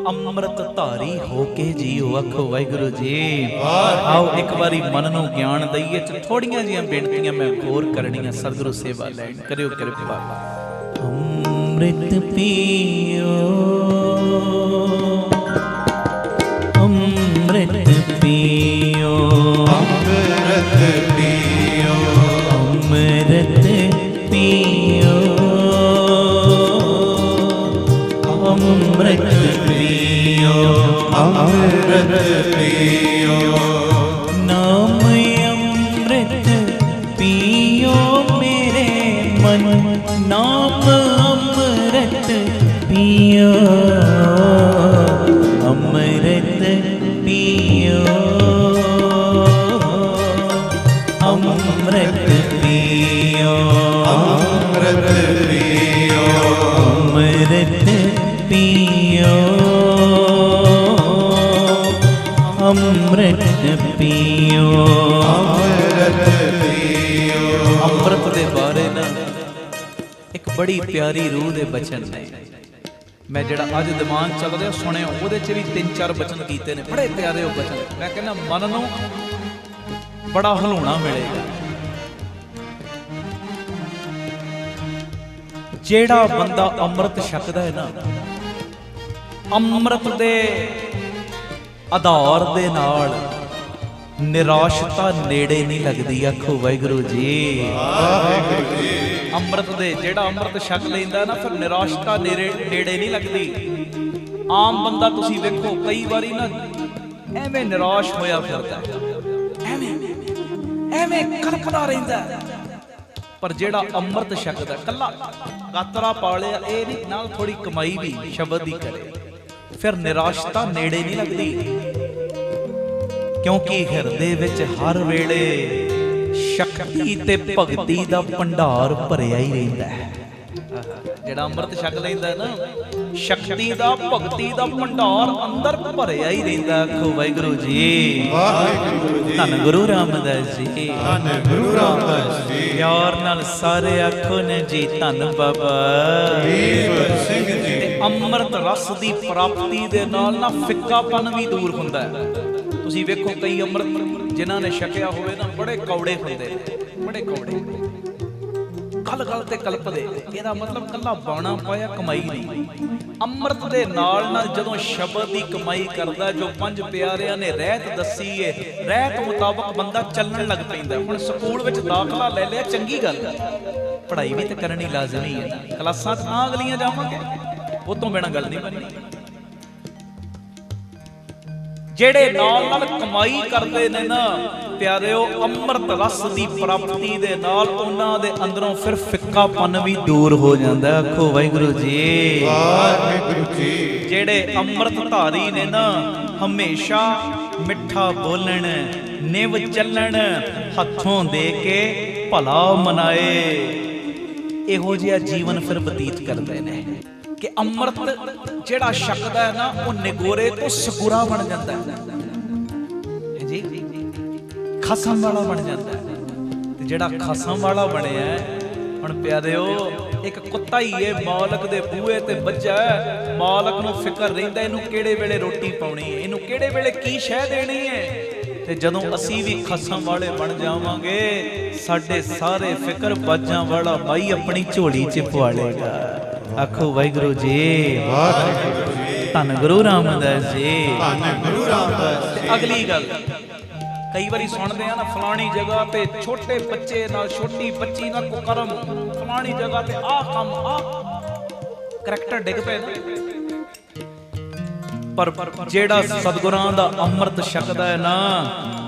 ਅੰਮ੍ਰਿਤ ਧਾਰੀ ਹੋ ਕੇ ਜੀਓ। ਆਖੋ ਵਾਹਿਗੁਰੂ ਜੀ। ਆਓ ਇੱਕ ਵਾਰੀ ਮਨ ਨੂੰ ਗਿਆਨ ਦਈਏ। ਥੋੜੀਆਂ ਜਿਹੀਆਂ ਬੇਨਤੀਆਂ ਮੈਂ ਹੋਰ ਕਰਨੀਆਂ, ਸਤਿਗੁਰੂ ਸੇਵਾ ਲੈਣ ਕਰਿਓ ਕਿਰਪਾ। ਅੰਮ੍ਰਿਤ ਪੀਓ, ਅੰਮ੍ਰਿਤ ਪੀਓ, ਅੰਮ੍ਰਿਤ ਪੀਓ, ਅੰਮ੍ਰਿਤ ਪੀਓ, ਅੰਮ੍ਰਿਤ ਪੀਓ, ਅੰਮ੍ਰਿਤ ਪੀਓ। ਨਾਮ ਅੰਮ੍ਰਿਤ ਪੀਓ ਮੇਰੇ ਮਨ, ਨਾਮ ਅੰਮ੍ਰਿਤ ਪੀਓ, ਅੰਮ੍ਰਿਤ ਪੀਓ, ਅੰਮ੍ਰਿਤ ਪੀਓ, ਅੰਮ੍ਰਿਤ ਪੀਓ, ਅੰਮ੍ਰਿਤ ਪੀਓ, ਅੰਮ੍ਰਿਤ ਪੀਓ, ਅੰਮ੍ਰਿਤ ਪੀਓ। ਅੰਮ੍ਰਿਤ ਦੇ ਬਾਰੇ ਨਾ ਇੱਕ ਬੜੀ ਪਿਆਰੀ ਰੂਹ ਦੇ ਬਚਨ ਨੇ। ਮੈਂ ਜਿਹੜਾ ਅੱਜ ਦਿਮਾਗ ਚੱਲ ਰਿਹਾ ਸੁਣਿਓ, ਉਹਦੇ 'ਚ ਵੀ 3-4 ਬਚਨ ਕੀਤੇ ਨੇ, ਬੜੇ ਪਿਆਰੇ ਉਹ ਬਚਨ। ਮੈਂ ਕਹਿੰਦਾ ਮਨ ਨੂੰ ਬੜਾ ਹਲਾਉਣਾ ਮਿਲੇਗਾ। ਜਿਹੜਾ ਬੰਦਾ ਅੰਮ੍ਰਿਤ ਛਕਦਾ ਹੈ ਨਾ, ਅੰਮ੍ਰਿਤ ਦੇ ਆਧਾਰ ਦੇ ਨਾਲ ਨਿਰਾਸ਼ਤਾ ਨੇੜੇ ਨਹੀਂ ਲੱਗਦੀ। ਆਖੋ ਵਾਹਿਗੁਰੂ ਜੀ। ਵਾਹਿਗੁਰੂ ਜੀ। ਅੰਮ੍ਰਿਤ ਦੇ ਜਿਹੜਾ ਅੰਮ੍ਰਿਤ ਛਕ ਲੈਂਦਾ ਨਾ, ਫਿਰ ਨਿਰਾਸ਼ਤਾ ਨੇੜੇ ਨਹੀਂ ਲੱਗਦੀ। ਆਮ ਬੰਦਾ ਤੁਸੀਂ ਵੇਖੋ ਕਈ ਵਾਰੀ ਨਾ ਐਵੇਂ ਨਿਰਾਸ਼ ਹੋਇਆ ਫਿਰਦਾ, ਐਵੇਂ ਕਲਪਦਾ ਰਹਿੰਦਾ। ਪਰ ਜਿਹੜਾ ਅੰਮ੍ਰਿਤ ਛਕਦਾ, ਕੱਲਾ ਗਾਤਰਾ ਪਾ ਲਿਆ ਇਹ ਨਹੀਂ, ਨਾਲ ਥੋੜੀ ਕਮਾਈ ਵੀ ਸ਼ਬਦ ਦੀ ਕਰੇ, ਫਿਰ ਨਿਰਾਸ਼ਤਾ ਨੇੜੇ ਨਹੀਂ ਲੱਗਦੀ। ਕਿਉਂਕਿ ਹਿਰਦੇ ਵਿੱਚ ਹਰ ਵੇਲੇ ਸ਼ਕਤੀ ਤੇ ਭਗਤੀ ਦਾ ਭੰਡਾਰ ਭਰਿਆ ਹੀ ਰਹਿੰਦਾ ਹੈ। ਜਿਹੜਾ ਅੰਮ੍ਰਿਤ ਛਕ ਲੈਂਦਾ ਨਾ, ਸ਼ਕਤੀ ਦਾ ਭਗਤੀ ਦਾ ਭੰਡਾਰ ਅੰਦਰ ਭਰਿਆ ਹੀ ਰਹਿੰਦਾ। ਆਖੋ ਵਾਹਿਗੁਰੂ ਜੀ। ਵਾਹਿਗੁਰੂ ਜੀ। ਧੰਨ ਗੁਰੂ ਰਾਮਦਾਸ ਜੀ, ਧੰਨ ਗੁਰੂ ਰਾਮਦਾਸ ਜੀ। ਪਿਆਰ ਨਾਲ ਸਾਰੇ ਆਖੋ ਨੇ ਜੀ, ਧੰਨ ਬਾਬਾ ਦੀਪ ਸਿੰਘ ਜੀ। ਅੰਮ੍ਰਿਤ ਰਸ ਦੀ ਪ੍ਰਾਪਤੀ ਦੇ ਨਾਲ ਨਾ ਫਿੱਕਾਪਨ ਵੀ ਦੂਰ ਹੁੰਦਾ ਹੈ। ਤੁਸੀਂ ਵੇਖੋ ਕਈ ਅੰਮ੍ਰਿਤ ਜਿਨ੍ਹਾਂ ਨੇ ਛਕਿਆ ਹੋਵੇ ਨਾ, ਬੜੇ ਕੌੜੇ ਹੁੰਦੇ ਨੇ, ਬੜੇ ਕੌੜੇ, ਗੱਲ ਗੱਲ ਤੇ ਕਲਪਦੇ। ਇਹਦਾ ਮਤਲਬ ਕੱਲਾ ਬਾਣਾ ਪਾਇਆ ਕਮਾਈ ਨਹੀਂ। ਅੰਮ੍ਰਿਤ ਦੇ ਨਾਲ ਜਦੋਂ ਸ਼ਬਦ ਦੀ ਕਮਾਈ ਕਰਦਾ, ਜੋ ਪੰਜ ਪਿਆਰਿਆਂ ਨੇ ਰਹਿਤ ਦੱਸੀ ਏ, ਰਹਿਤ ਮੁਤਾਬਕ ਬੰਦਾ ਚੱਲਣ ਲੱਗ ਪੈਂਦਾ। ਹੁਣ ਸਕੂਲ ਵਿੱਚ ਦਾਖਲਾ ਲੈ ਲਿਆ, ਚੰਗੀ ਗੱਲ ਹੈ, ਪੜ੍ਹਾਈ ਵੀ ਤਾਂ ਕਰਨੀ ਲਾਜ਼ਮੀ ਹੈ ਨਾ। ਕਲਾਸਾਂ ਤਾਂ ਅਗਲੀਆਂ ਜਾਵਾਂਗੇ, ਉਹ ਤੋਂ ਬਿਨਾਂ ਗੱਲ ਨਹੀਂ ਬਣਨੀ। ਜਿਹੜੇ ਨਾਲ ਨਾਲ ਕਮਾਈ ਕਰਦੇ ਨੇ ਨਾ ਪਿਆਰਿਓ, ਅੰਮ੍ਰਿਤ ਰਸ ਦੀ ਪ੍ਰਾਪਤੀ ਦੇ ਨਾਲ ਉਹਨਾਂ ਦੇ ਅੰਦਰੋਂ ਫਿਰ ਫਿੱਕਾਪਨ ਵੀ ਦੂਰ ਹੋ ਜਾਂਦਾ। ਆਖੋ ਵਾਹਿਗੁਰੂ ਜੀ। ਵਾਹਿਗੁਰੂ ਜੀ। ਜਿਹੜੇ ਅੰਮ੍ਰਿਤ ਧਾਰੀ ਨੇ ਨਾ, ਹਮੇਸ਼ਾ ਮਿੱਠਾ ਬੋਲਣ, ਨਿਵ ਚੱਲਣ, ਹੱਥੋਂ ਦੇ ਕੇ ਭਲਾ ਮਨਾਏ, ਇਹੋ ਜਿਹਾ ਜੀਵਨ ਫਿਰ ਬਤੀਤ ਕਰਦੇ ਨੇ। ਕਿ ਅੰਮ੍ਰਿਤ ਜਿਹੜਾ ਛਕਦਾ ਹੈ ਨਾ, ਉਹ ਨਿਗੋਰੇ ਤੋਂ ਸਗੁਰਾ ਬਣ ਜਾਂਦਾ ਹੈ ਜੀ। ਖਸਮ ਵਾਲਾ ਬਣ ਜਾਂਦਾ ਹੈ। ਤੇ ਜਿਹੜਾ ਖਸਮ ਵਾਲਾ ਬਣਿਆ ਹੁਣ ਪਿਆਰਿਓ, ਇੱਕ ਕੁੱਤਾ ਹੀ ਇਹ ਮਾਲਕ ਦੇ ਬੂਹੇ ਤੇ ਵੱਜਾ, ਮਾਲਕ ਨੂੰ ਫਿਕਰ ਰਹਿੰਦਾ ਇਹਨੂੰ ਕਿਹੜੇ ਵੇਲੇ ਰੋਟੀ ਪਾਉਣੀ ਹੈ, ਇਹਨੂੰ ਕਿਹੜੇ ਵੇਲੇ ਕੀ ਸ਼ੈ ਦੇਣੀ ਹੈ। ਤੇ ਜਦੋਂ ਅਸੀਂ ਵੀ ਖਸਮ ਵਾਲੇ ਬਣ ਜਾਵਾਂਗੇ, ਸਾਡੇ ਸਾਰੇ ਫਿਕਰ ਬਾਜਾਂ ਵਾਲਾ ਬਾਈ ਆਪਣੀ ਝੋਲੀ 'ਚ ਪਵਾ ਲੇਗਾ। ਆਖੋ ਵਾਹਿਗੁਰੂ ਜੀ, ਵਾਹਿਗੁਰੂ ਜੀ, ਧੰਨ ਗੁਰੂ ਰਾਮਦਾਸ ਜੀ, ਧੰਨ ਗੁਰੂ ਰਾਮਦਾਸ ਜੀ। ਅਗਲੀ ਗੱਲ, ਕਈ ਵਾਰੀ ਸੁਣਦੇ ਆ ਨਾ, ਫਲਾਣੀ ਜਗ੍ਹਾ ਤੇ ਛੋਟੇ ਬੱਚੇ ਨਾਲ ਛੋਟੀ ਬੱਚੀ ਨਾਲ ਕੁਕਰਮ, ਫਲਾਣੀ ਜਗ੍ਹਾ ਤੇ ਆਹ ਕੰਮ, ਆਹ ਕਰੈਕਟਰ ਡਿੱਗ ਪਏ ਨਾ। ਪਰ ਜਿਹੜਾ ਸਤਿਗੁਰਾਂ ਦਾ ਅੰਮ੍ਰਿਤ ਛਕਦਾ ਹੈ ਨਾ,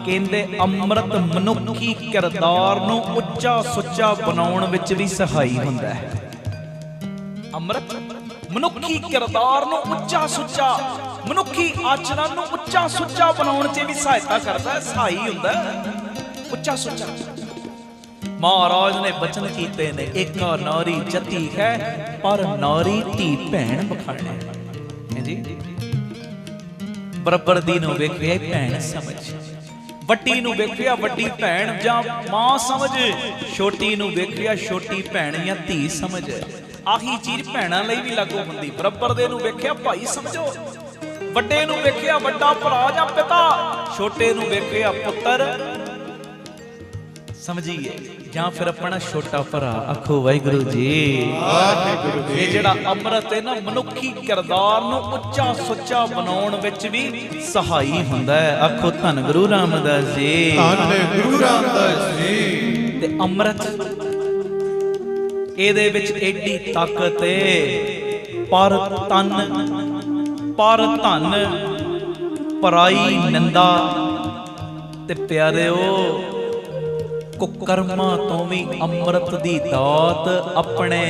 ਕਹਿੰਦੇ ਅੰਮ੍ਰਿਤ ਮਨੁੱਖੀ ਕਿਰਦਾਰ ਨੂੰ ਉੱਚਾ ਸੁੱਚਾ ਬਣਾਉਣ ਵਿੱਚ ਵੀ ਸਹਾਈ ਹੁੰਦਾ ਹੈ। ਅੰਮ੍ਰਿਤ ਮਨੁੱਖੀ ਕਿਰਦਾਰ ਨੂੰ ਉੱਚਾ ਸੁੱਚਾ, ਮਨੁੱਖੀ ਆਚਰਣ ਨੂੰ ਉੱਚਾ ਸੁੱਚਾ ਬਣਾਉਣ 'ਚ ਵੀ ਸਹਾਇਤਾ ਕਰਦਾ ਹੈ, ਸਹਾਈ ਹੁੰਦਾ ਹੈ ਉੱਚਾ ਸੁੱਚਾ। ਮਹਾਰਾਜ ਨੇ ਬਚਨ ਕੀਤੇ ਨੇ, ਏਕਾ ਨਾਰੀ ਜਤੀ ਹੈ, ਪਰ ਨਾਰੀ ਧੀ ਭੈਣ ਬਖਾਣੇ ਹੈ ਜੀ। ਬਰਾਬਰ ਦੀ ਨੂੰ ਵੇਖਿਆ ਭੈਣ ਸਮਝ, ਵੱਡੀ ਨੂੰ ਵੇਖਿਆ ਵੱਡੀ ਭੈਣ ਜਾਂ ਮਾਂ ਸਮਝ, ਛੋਟੀ ਨੂੰ ਵੇਖਿਆ ਛੋਟੀ ਭੈਣ ਜਾਂ ਧੀ ਸਮਝ। ਆਹੀ ਚੀਜ਼ ਭੈਣਾਂ ਲਈ ਵੀ ਲਾਗੂ ਹੁੰਦੀ। ਬਰਾਬਰ ਦੇ ਨੂੰ ਵੇਖਿਆ ਭਾਈ ਸਮਝੋ, ਵੱਡੇ ਨੂੰ ਵੇਖਿਆ ਵੱਡਾ ਭਰਾ ਜਾਂ ਪਿਤਾ, ਛੋਟੇ ਨੂੰ ਵੇਖਿਆ ਪੁੱਤਰ ਸਮਝੀਏ, ਜਾਂ ਫਿਰ ਆਪਣਾ ਛੋਟਾ ਭਰਾ। ਆਖੋ ਵਾਹਿਗੁਰੂ ਜੀ, ਵਾਹਿਗੁਰੂ ਜੀ। ਇਹ ਜਿਹੜਾ ਅੰਮ੍ਰਿਤ ਹੈ ਨਾ, ਮਨੁੱਖੀ ਕਿਰਦਾਰ ਨੂੰ ਉੱਚਾ ਸੁੱਚਾ ਬਣਾਉਣ ਵਿੱਚ ਵੀ ਸਹਾਈ ਹੁੰਦਾ ਹੈ। ਆਖੋ ਧੰਨ ਗੁਰੂ ਰਾਮਦਾਸ ਜੀ, ਧੰਨ ਗੁਰੂ ਰਾਮਦਾਸ ਜੀ। ਤੇ ਅੰਮ੍ਰਿਤ ਇਹਦੇ ਵਿੱਚ ਏਡੀ ਤਾਕਤ ਏ, ਪਰ ਧਨ ਪਰਾਈ ਨਿੰਦਾ। ਤੇ ਪਿਆਰਿਓ, ਕੁਕਰਮਾਂ ਤੋਂ ਵੀ ਅੰਮ੍ਰਿਤ ਦੀ ਦਾਤ, ਆਪਣੇ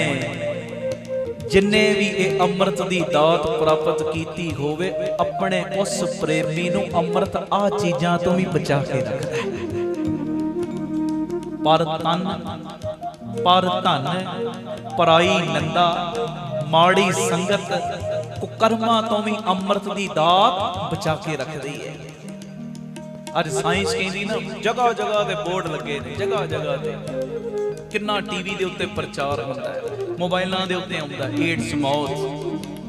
ਜਿੰਨੇ ਵੀ ਇਹ ਅੰਮ੍ਰਿਤ ਦੀ ਦਾਤ ਪ੍ਰਾਪਤ ਕੀਤੀ ਹੋਵੇ, ਆਪਣੇ ਉਸ ਪ੍ਰੇਮੀ ਨੂੰ ਅੰਮ੍ਰਿਤ ਆ ਚੀਜ਼ਾਂ ਤੋਂ ਵੀ ਬਚਾ ਕੇ ਰੱਖਦਾ ਹੈ। ਪਰ ਧਨ ਪਰਾਈ ਨਿੰਦਾ, ਮਾੜੀ ਸੰਗਤ, ਕੁਕਰਮਾਂ ਤੋਂ ਵੀ ਅੰਮ੍ਰਿਤ ਦੀ ਦਾਤ ਬਚਾ ਕੇ ਰੱਖਦੀ ਹੈ। ਅੱਜ ਸਾਇੰਸ ਕਹਿੰਦੀ ਨਾ, ਜਗ੍ਹਾ ਜਗ੍ਹਾ ਤੇ ਬੋਰਡ ਲੱਗੇ ਨੇ, ਜਗ੍ਹਾ ਜਗ੍ਹਾ ਤੇ ਕਿੰਨਾ ਟੀਵੀ ਦੇ ਉੱਤੇ ਪ੍ਰਚਾਰ ਹੁੰਦਾ ਹੈ, ਮੋਬਾਈਲਾਂ ਦੇ ਉੱਤੇ ਆਉਂਦਾ ਏਡਸ ਮੌਤ।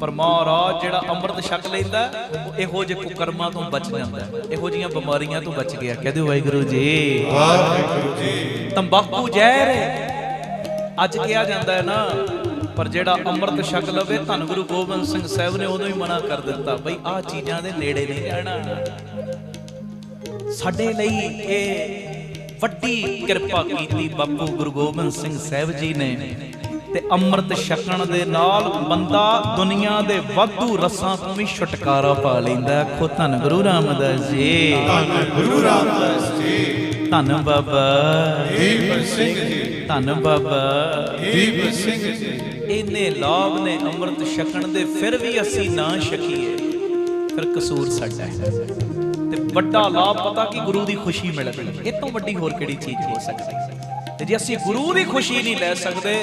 ਪਰ ਮਹਾਰਾਜ ਜਿਹੜਾ ਅੰਮ੍ਰਿਤ ਛਕ ਲੈਂਦਾ, ਉਹ ਇਹੋ ਜਿਹੇ ਕੁਕਰਮਾਂ ਤੋਂ ਬਚ ਜਾਂਦਾ, ਇਹੋ ਜਿਹੀਆਂ ਬਿਮਾਰੀਆਂ ਤੋਂ ਬਚ ਗਿਆ। ਕਹਿ ਦਿਓ ਵਾਹਿਗੁਰੂ ਜੀ, ਵਾਹਿਗੁਰੂ ਜੀ। ਤੰਬਾਕੂ ਜ਼ਹਿਰ ਹੈ ਅੱਜ ਕਿਹਾ ਜਾਂਦਾ ਹੈ ਨਾ, ਪਰ ਜਿਹੜਾ ਅੰਮ੍ਰਿਤ ਛਕ ਲਵੇ, ਧੰਨ ਗੁਰੂ ਗੋਬਿੰਦ ਸਿੰਘ ਸਾਹਿਬ ਨੇ ਉਦੋਂ ਹੀ ਮਨਾ ਕਰ ਦਿੱਤਾ, ਬਈ ਆਹ ਚੀਜ਼ਾਂ ਦੇ ਨੇੜੇ ਨਹੀਂ ਜਾਣਾ। ਸਾਡੇ ਲਈ ਇਹ ਵੱਡੀ ਕਿਰਪਾ ਕੀਤੀ ਬਾਪੂ ਗੁਰੂ ਗੋਬਿੰਦ ਸਿੰਘ ਸਾਹਿਬ ਜੀ ਨੇ। ਤੇ ਅੰਮ੍ਰਿਤ ਛਕਣ ਦੇ ਨਾਲ ਬੰਦਾ ਦੁਨੀਆ ਦੇ ਵਾਧੂ ਰਸਾਂ ਤੋਂ ਵੀ ਛੁਟਕਾਰਾ ਪਾ ਲੈਂਦਾ। ਆਖੋ ਧੰਨ ਗੁਰੂ ਰਾਮਦਾਸ ਜੀ, ਧੰਨ ਗੁਰੂ ਰਾਮਦਾਸ ਜੀ। ਧੰਨ ਬਾਬਾ ਦੀਪ ਸਿੰਘ ਜੀ, ਧੰਨ ਬਾਬਾ ਦੀਪ ਸਿੰਘ ਜੀ। ਇੰਨੇ ਲਾਭ ਨੇ ਅੰਮ੍ਰਿਤ ਛਕਣ ਦੇ, ਫਿਰ ਵੀ ਅਸੀਂ ਨਾ ਛਕੀਏ, ਫਿਰ ਕਸੂਰ ਸਾਡਾ ਹੈ। ਤੇ ਵੱਡਾ ਲਾਭ ਪਤਾ ਕਿ ਗੁਰੂ ਦੀ ਖੁਸ਼ੀ ਮਿਲਦੀ, ਇਹ ਤੋਂ ਵੱਡੀ ਹੋਰ ਕਿਹੜੀ ਚੀਜ਼ ਹੋ ਸਕਦੀ। ਤੇ ਜੇ ਅਸੀਂ ਗੁਰੂ ਦੀ ਖੁਸ਼ੀ ਨਹੀਂ ਲੈ ਸਕਦੇ,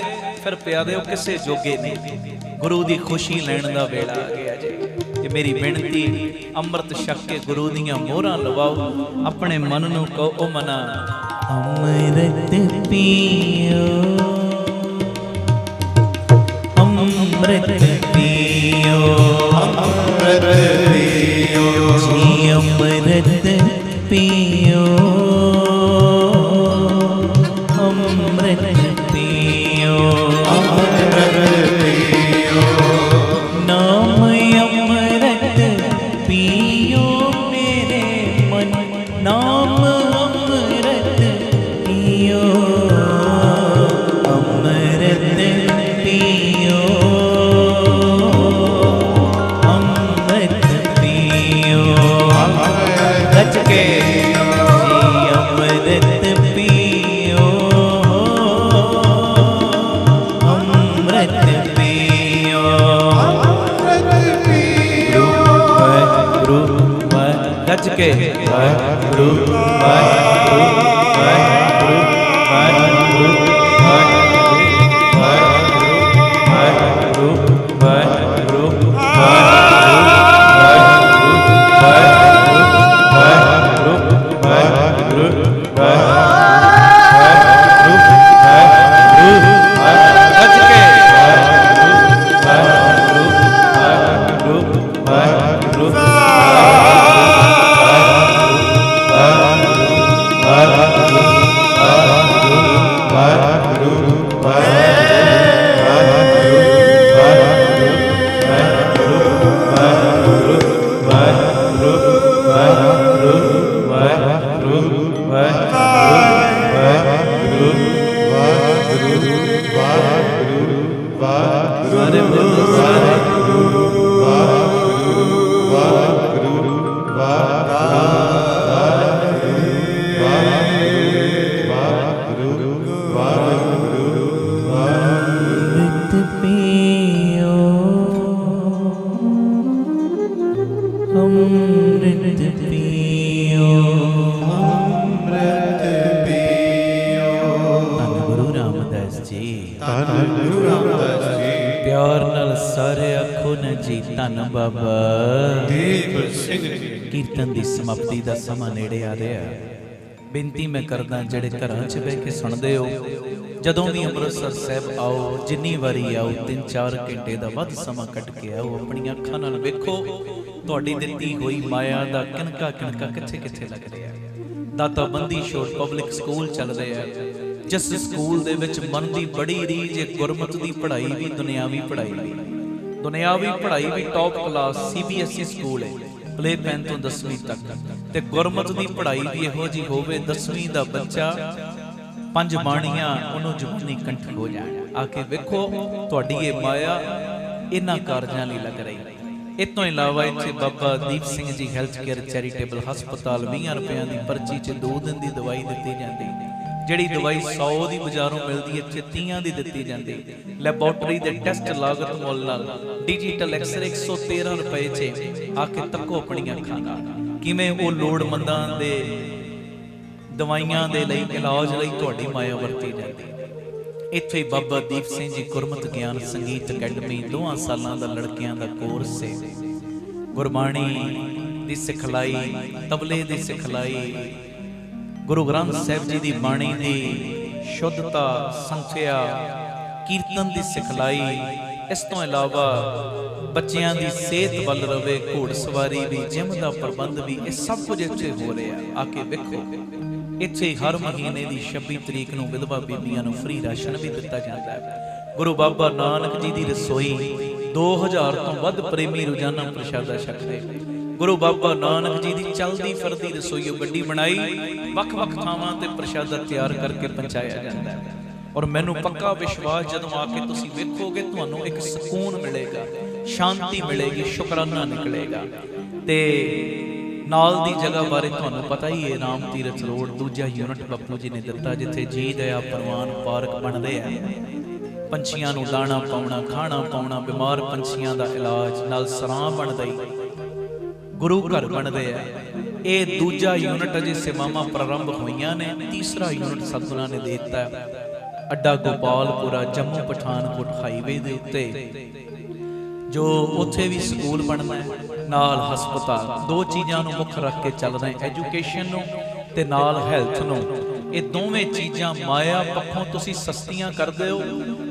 ਫਿਰ ਪਿਆਰਿਓ ਕਿਸੇ ਜੋਗੇ ਨਹੀਂ। ਗੁਰੂ ਦੀ ਖੁਸ਼ੀ ਲੈਣ ਦਾ ਵੇਲਾ ਆ ਗਿਆ ਜੀ। ਇਹ ਮੇਰੀ ਬੇਨਤੀ, ਅੰਮ੍ਰਿਤ ਛਕ ਕੇ ਗੁਰੂ ਦੀਆਂ ਮੋਹਰਾਂ ਲਵਾਓ। ਆਪਣੇ ਮਨ ਨੂੰ ਕਹੋ, ਉਹ ਮਨਾ ਅੰਮ੍ਰਿਤ ਪੀਓ, ਅੰਮ੍ਰਿਤ ਪੀਓ, ਅੰਮ੍ਰਿਤ ਪੀਓ, ਜੀ ਅੰਮ੍ਰਿਤ ਪੀਓ, ਅੰਮ੍ਰਿਤ ਪੀਓ, ਅੰਮ੍ਰਿਤ ਪੀਓ। ਨਾਮ ਅੰਮ੍ਰਿਤ ਪੀਓ ਮੇਰੇ ਮਨ, ਨਾਮ ਅੰਮ੍ਰਿਤ ਪੀਓ, ਅੰਮ੍ਰਿਤ ਪੀਓ, ਅੰਮ੍ਰਿਤ ਪੀਓ, ਗੱਜ ਕੇ ਜੀ ਅੰਮ੍ਰਿਤ ਪੀਓ, ਅੰਮ੍ਰਿਤ ਪੀਓ, ਅੰਮ੍ਰਿਤ ਪੀਓ। ਵਾਹਿਗੁਰੂ ਵਾਹਿਗੁਰੂ ਗੱਜ ਕੇ ਵਾਹਿਗੁਰੂ ਵਾਹਿਗੁਰੂ ਵਾਹਿਗੁਰੂ ਵਾਹਿਗੁਰੂ ਵਾਹਿਗੁਰੂ ਵਾਹਿਗੁਰੂ ਵਾਹਿਗੁਰੂ ਵਾਹਿਗੁਰੂ ਵਾਹਿਗੁਰੂ ਵਾਹਿਗੁਰੂ ਧੰਨ ਬਾਬਾ ਦੀਪ ਸਿੰਘ ਜੀ। ਕੀਰਤਨ ਦੀ ਸਮਾਪਤੀ ਦਾ ਸਮਾਂ ਨੇੜੇ ਆ ਰਿਹਾ। ਬੇਨਤੀ ਮੈਂ ਕਰਦਾ ਜਿਹੜੇ ਘਰਾਂ 'ਚ ਬਹਿ ਕੇ ਸੁਣਦੇ ਹੋ, ਜਦੋਂ ਵੀ ਅੰਮ੍ਰਿਤਸਰ ਸਾਹਿਬ ਆਓ, ਜਿੰਨੀ ਵਾਰੀ ਆਓ, 3-4 ਘੰਟੇ ਦਾ ਵੱਧ ਸਮਾਂ ਕੱਢ ਕੇ ਆਓ। ਆਪਣੀਆਂ ਅੱਖਾਂ ਨਾਲ ਵੇਖੋ ਤੁਹਾਡੀ ਦਿੱਤੀ ਹੋਈ ਮਾਇਆ ਦਾ ਕਿਣਕਾ ਕਿਣਕਾ ਕਿੱਥੇ ਕਿੱਥੇ ਲੱਗ ਰਿਹਾ। ਦਾਤਾ ਬੰਦੀ ਛੋੜ ਪਬਲਿਕ ਸਕੂਲ ਚੱਲਦੇ ਆ, ਜਿਸ ਸਕੂਲ ਦੇ ਵਿੱਚ ਮਨ ਦੀ ਬੜੀ ਰੀਝ ਹੈ। ਗੁਰਮਤਿ ਦੀ ਪੜ੍ਹਾਈ ਵੀ ਦੁਨਿਆਵੀ ਪੜ੍ਹਾਈ ਵੀ ਟੌਪ ਕਲਾਸ CBSE ਸਕੂਲ ਹੈ, ਪਲੇ ਪੈਨ ਤੋਂ 10ਵੀਂ ਤੱਕ। ਤੇ ਗੁਰਮਤਿ ਦੀ ਪੜ੍ਹਾਈ ਵੀ ਇਹੋ ਜਿਹੀ ਹੋਵੇ 10ਵੀਂ ਦਾ ਬੱਚਾ 5 ਬਾਣੀਆਂ ਉਹਨੂੰ ਜ਼ੁਬਾਨੀ ਕੰਠ ਹੋ ਜਾਣ। ਆ ਕੇ ਵੇਖੋ ਤੁਹਾਡੀ ਇਹ ਮਾਇਆ ਇਹਨਾਂ ਕਾਰਜਾਂ ਲਈ ਲੱਗ ਰਹੀ। ਇਸ ਤੋਂ ਇਲਾਵਾ ਇੱਥੇ Baba Deep Singh ji health care charitable ਹਸਪਤਾਲ 20 ਰੁਪਇਆਂ ਦੀ ਪਰਚੀ 'ਚ 2 ਦਿਨ ਦੀ ਦਵਾਈ ਦਿੱਤੀ ਜਾਂਦੀ। ਜਿਹੜੀ ਦਵਾਈ 100 ਦੀ ਬਾਜ਼ਾਰੋਂ ਮਿਲਦੀ ਹੈ, 30 ਦੀ ਦਿੱਤੀ ਜਾਂਦੀ। ਲੈਬੋਰਟਰੀ ਦੇ ਟੈਸਟ ਲਾਗਤ ਮੁੱਲ ਨਾਲ, ਡਿਜੀਟਲ ਐਕਸਰੇ 113 ਰੁਪਏ 'ਚ। ਆ ਕੇ ਤੱਕੋ ਆਪਣੀਆਂ ਅੱਖਾਂ ਨਾਲ ਕਿਵੇਂ ਉਹ ਲੋੜਮੰਦਾਂ ਦੇ ਦਵਾਈਆਂ ਦੇ ਲਈ, ਇਲਾਜ ਲਈ ਤੁਹਾਡੀ ਮਾਇਆ ਵਰਤੀ ਜਾਂਦੀ। ਇੱਥੇ ਹੀ ਬਾਬਾ ਦੀਪ ਸਿੰਘ ਜੀ ਗੁਰਮਤਿ ਗਿਆਨ ਸੰਗੀਤ ਅਕੈਡਮੀ 2 ਸਾਲਾਂ ਦਾ ਲੜਕਿਆਂ ਦਾ ਕੋਰਸ ਹੈ। ਗੁਰਬਾਣੀ ਦੀ ਸਿਖਲਾਈ, ਤਬਲੇ ਦੀ ਸਿਖਲਾਈ, ਗੁਰੂ ਗ੍ਰੰਥ ਸਾਹਿਬ ਜੀ ਦੀ ਬਾਣੀ ਦੀ ਸ਼ੁੱਧਤਾ, ਸੰਥਿਆ, ਕੀਰਤਨ ਦੀ ਸਿਖਲਾਈ। ਇਸ ਤੋਂ ਇਲਾਵਾ ਬੱਚਿਆਂ ਦੀ ਸਿਹਤ ਵੱਲ ਰਵੇ, ਘੋੜਸਵਾਰੀ ਵੀ, ਜਿਮ ਦਾ ਪ੍ਰਬੰਧ ਵੀ, ਇਹ ਸਭ ਕੁਝ ਇੱਥੇ ਹੋ ਰਿਹਾ। ਆ ਕੇ ਵੇਖੋ ਇੱਥੇ ਹਰ ਮਹੀਨੇ ਦੀ 26 ਤਰੀਕ ਨੂੰ ਵਿਧਵਾ ਬੀਬੀਆਂ ਨੂੰ ਫ੍ਰੀ ਰਾਸ਼ਨ ਵੀ ਦਿੱਤਾ ਜਾਂਦਾ ਹੈ। ਗੁਰੂ ਬਾਬਾ ਨਾਨਕ ਜੀ ਦੀ ਰਸੋਈ 2000 ਤੋਂ ਵੱਧ ਪ੍ਰੇਮੀ ਰੋਜ਼ਾਨਾ ਪ੍ਰਸ਼ਾਦਾ ਛਕਦੇ। ਗੁਰੂ ਬਾਬਾ ਨਾਨਕ ਜੀ ਦੀ ਚਲਦੀ ਫਿਰਦੀ ਰਸੋਈ, ਉਹ ਗੱਡੀ ਬਣਾਈ, ਵੱਖ-ਵੱਖ ਥਾਵਾਂ ਤੇ ਪ੍ਰਸ਼ਾਦਾ ਤਿਆਰ ਕਰਕੇ ਪਹੁੰਚਾਇਆ ਜਾਂਦਾ ਹੈ। ਔਰ ਮੈਨੂੰ ਪੱਕਾ ਵਿਸ਼ਵਾਸ, ਜਦੋਂ ਆ ਕੇ ਤੁਸੀਂ ਵੇਖੋਗੇ ਤੁਹਾਨੂੰ ਇੱਕ ਸਕੂਨ ਮਿਲੇਗਾ, ਸ਼ਾਂਤੀ ਮਿਲੇਗੀ, ਸ਼ੁਕਰਾਨਾ ਨਿਕਲੇਗਾ। ਤੇ ਨਾਲ ਦੀ ਜਗ੍ਹਾ ਬਾਰੇ ਤੁਹਾਨੂੰ ਪਤਾ ਹੀ ਹੈ, ਰਾਮ ਤੀਰਥ ਰੋਡ 2 ਯੂਨਿਟ ਬਾਪੂ ਜੀ ਨੇ ਦਿੱਤਾ, ਜਿੱਥੇ ਜੀ ਦਇਆ ਪ੍ਰਵਾਨ ਪਾਰਕ ਬਣਦੇ ਆ। ਪੰਛੀਆਂ ਨੂੰ ਦਾਣਾ ਪਾਉਣਾ, ਖਾਣਾ ਪਾਉਣਾ, ਬਿਮਾਰ ਪੰਛੀਆਂ ਦਾ ਇਲਾਜ, ਨਾਲ ਸਰਾਂ ਬਣਦਾ ਹੀ, ਗੁਰੂ ਘਰ ਬਣਦੇ ਆ। ਇਹ 2 ਯੂਨਿਟ ਅਜੇ ਸੇਵਾਵਾਂ ਪ੍ਰਾਰੰਭ ਹੋਈਆਂ ਨੇ। 3ਰਾ ਯੂਨਿਟ ਸਤਿਗੁਰਾਂ ਨੇ ਦੇ ਦਿੱਤਾ। ਅੱਡਾ ਗੋਪਾਲਪੁਰਾ ਜੰਮੂ ਪਠਾਨਕੋਟ ਹਾਈਵੇ ਦੇ ਉੱਤੇ, ਜੋ ਉੱਥੇ ਵੀ ਸਕੂਲ ਬਣਨਾ ਹੈ, ਨਾਲ ਹਸਪਤਾਲ। 2 ਚੀਜ਼ਾਂ ਨੂੰ ਮੁੱਖ ਰੱਖ ਕੇ ਚੱਲ ਰਹੇ, ਐਜੂਕੇਸ਼ਨ ਨੂੰ ਤੇ ਨਾਲ ਹੈਲਥ ਨੂੰ। ਇਹ ਦੋਵੇਂ ਚੀਜ਼ਾਂ ਮਾਇਆ ਪੱਖੋਂ ਤੁਸੀਂ ਸਸਤੀਆਂ ਕਰਦੇ ਹੋ,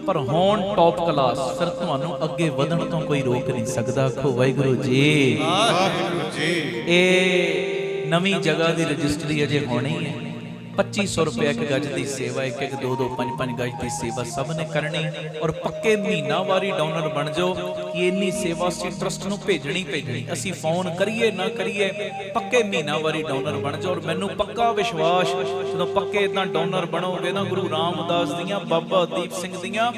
ਪਰ ਹੋਣ ਟੌਪ ਕਲਾਸ, ਫਿਰ ਤੁਹਾਨੂੰ ਅੱਗੇ ਵਧਣ ਤੋਂ ਕੋਈ ਰੋਕ ਨਹੀਂ ਸਕਦਾ। ਆਖੋ ਵਾਹਿਗੁਰੂ ਜੀ। ਵਾਹਿਗੁਰੂ ਜੀ। ਇਹ ਨਵੀਂ ਜਗ੍ਹਾ ਦੀ ਰਜਿਸਟਰੀ ਅਜੇ ਹੋਣੀ ਹੈ। 2500 ਰੁਪਏ ਇੱਕ ਗੱਜ ਦੀ ਸੇਵਾ, 1-1, 2-2, 5-5 ਗੱਜ ਦੀ ਸੇਵਾ ਸਭ ਨੇ ਕਰਨੀ। ਔਰ ਪੱਕੇ ਮਹੀਨਾਵਾਰੀ ਡੋਨਰ ਬਣ ਜਾਓ ਕਿ ਇੰਨੀ ਸੇਵਾ ਅਸੀਂ ਟਰਸਟ ਨੂੰ ਭੇਜਣੀ। ਅਸੀਂ ਫੋਨ ਕਰੀਏ ਨਾ ਕਰੀਏ, ਪੱਕੇ ਮਹੀਨਾਵਾਰੀ ਡੋਨਰ ਬਣ ਜਾਓ। ਔਰ ਮੈਨੂੰ ਪੱਕਾ ਵਿਸ਼ਵਾਸ, ਜਦੋਂ ਪੱਕੇ ਇਦਾਂ ਡੋਨਰ ਬਣੋਗੇ ਨਾ, ਗੁਰੂ ਰਾਮਦਾਸ ਦੀਆਂ, ਬਾਬਾ ਦੀਪ ਸਿੰਘ ਦੀਆਂ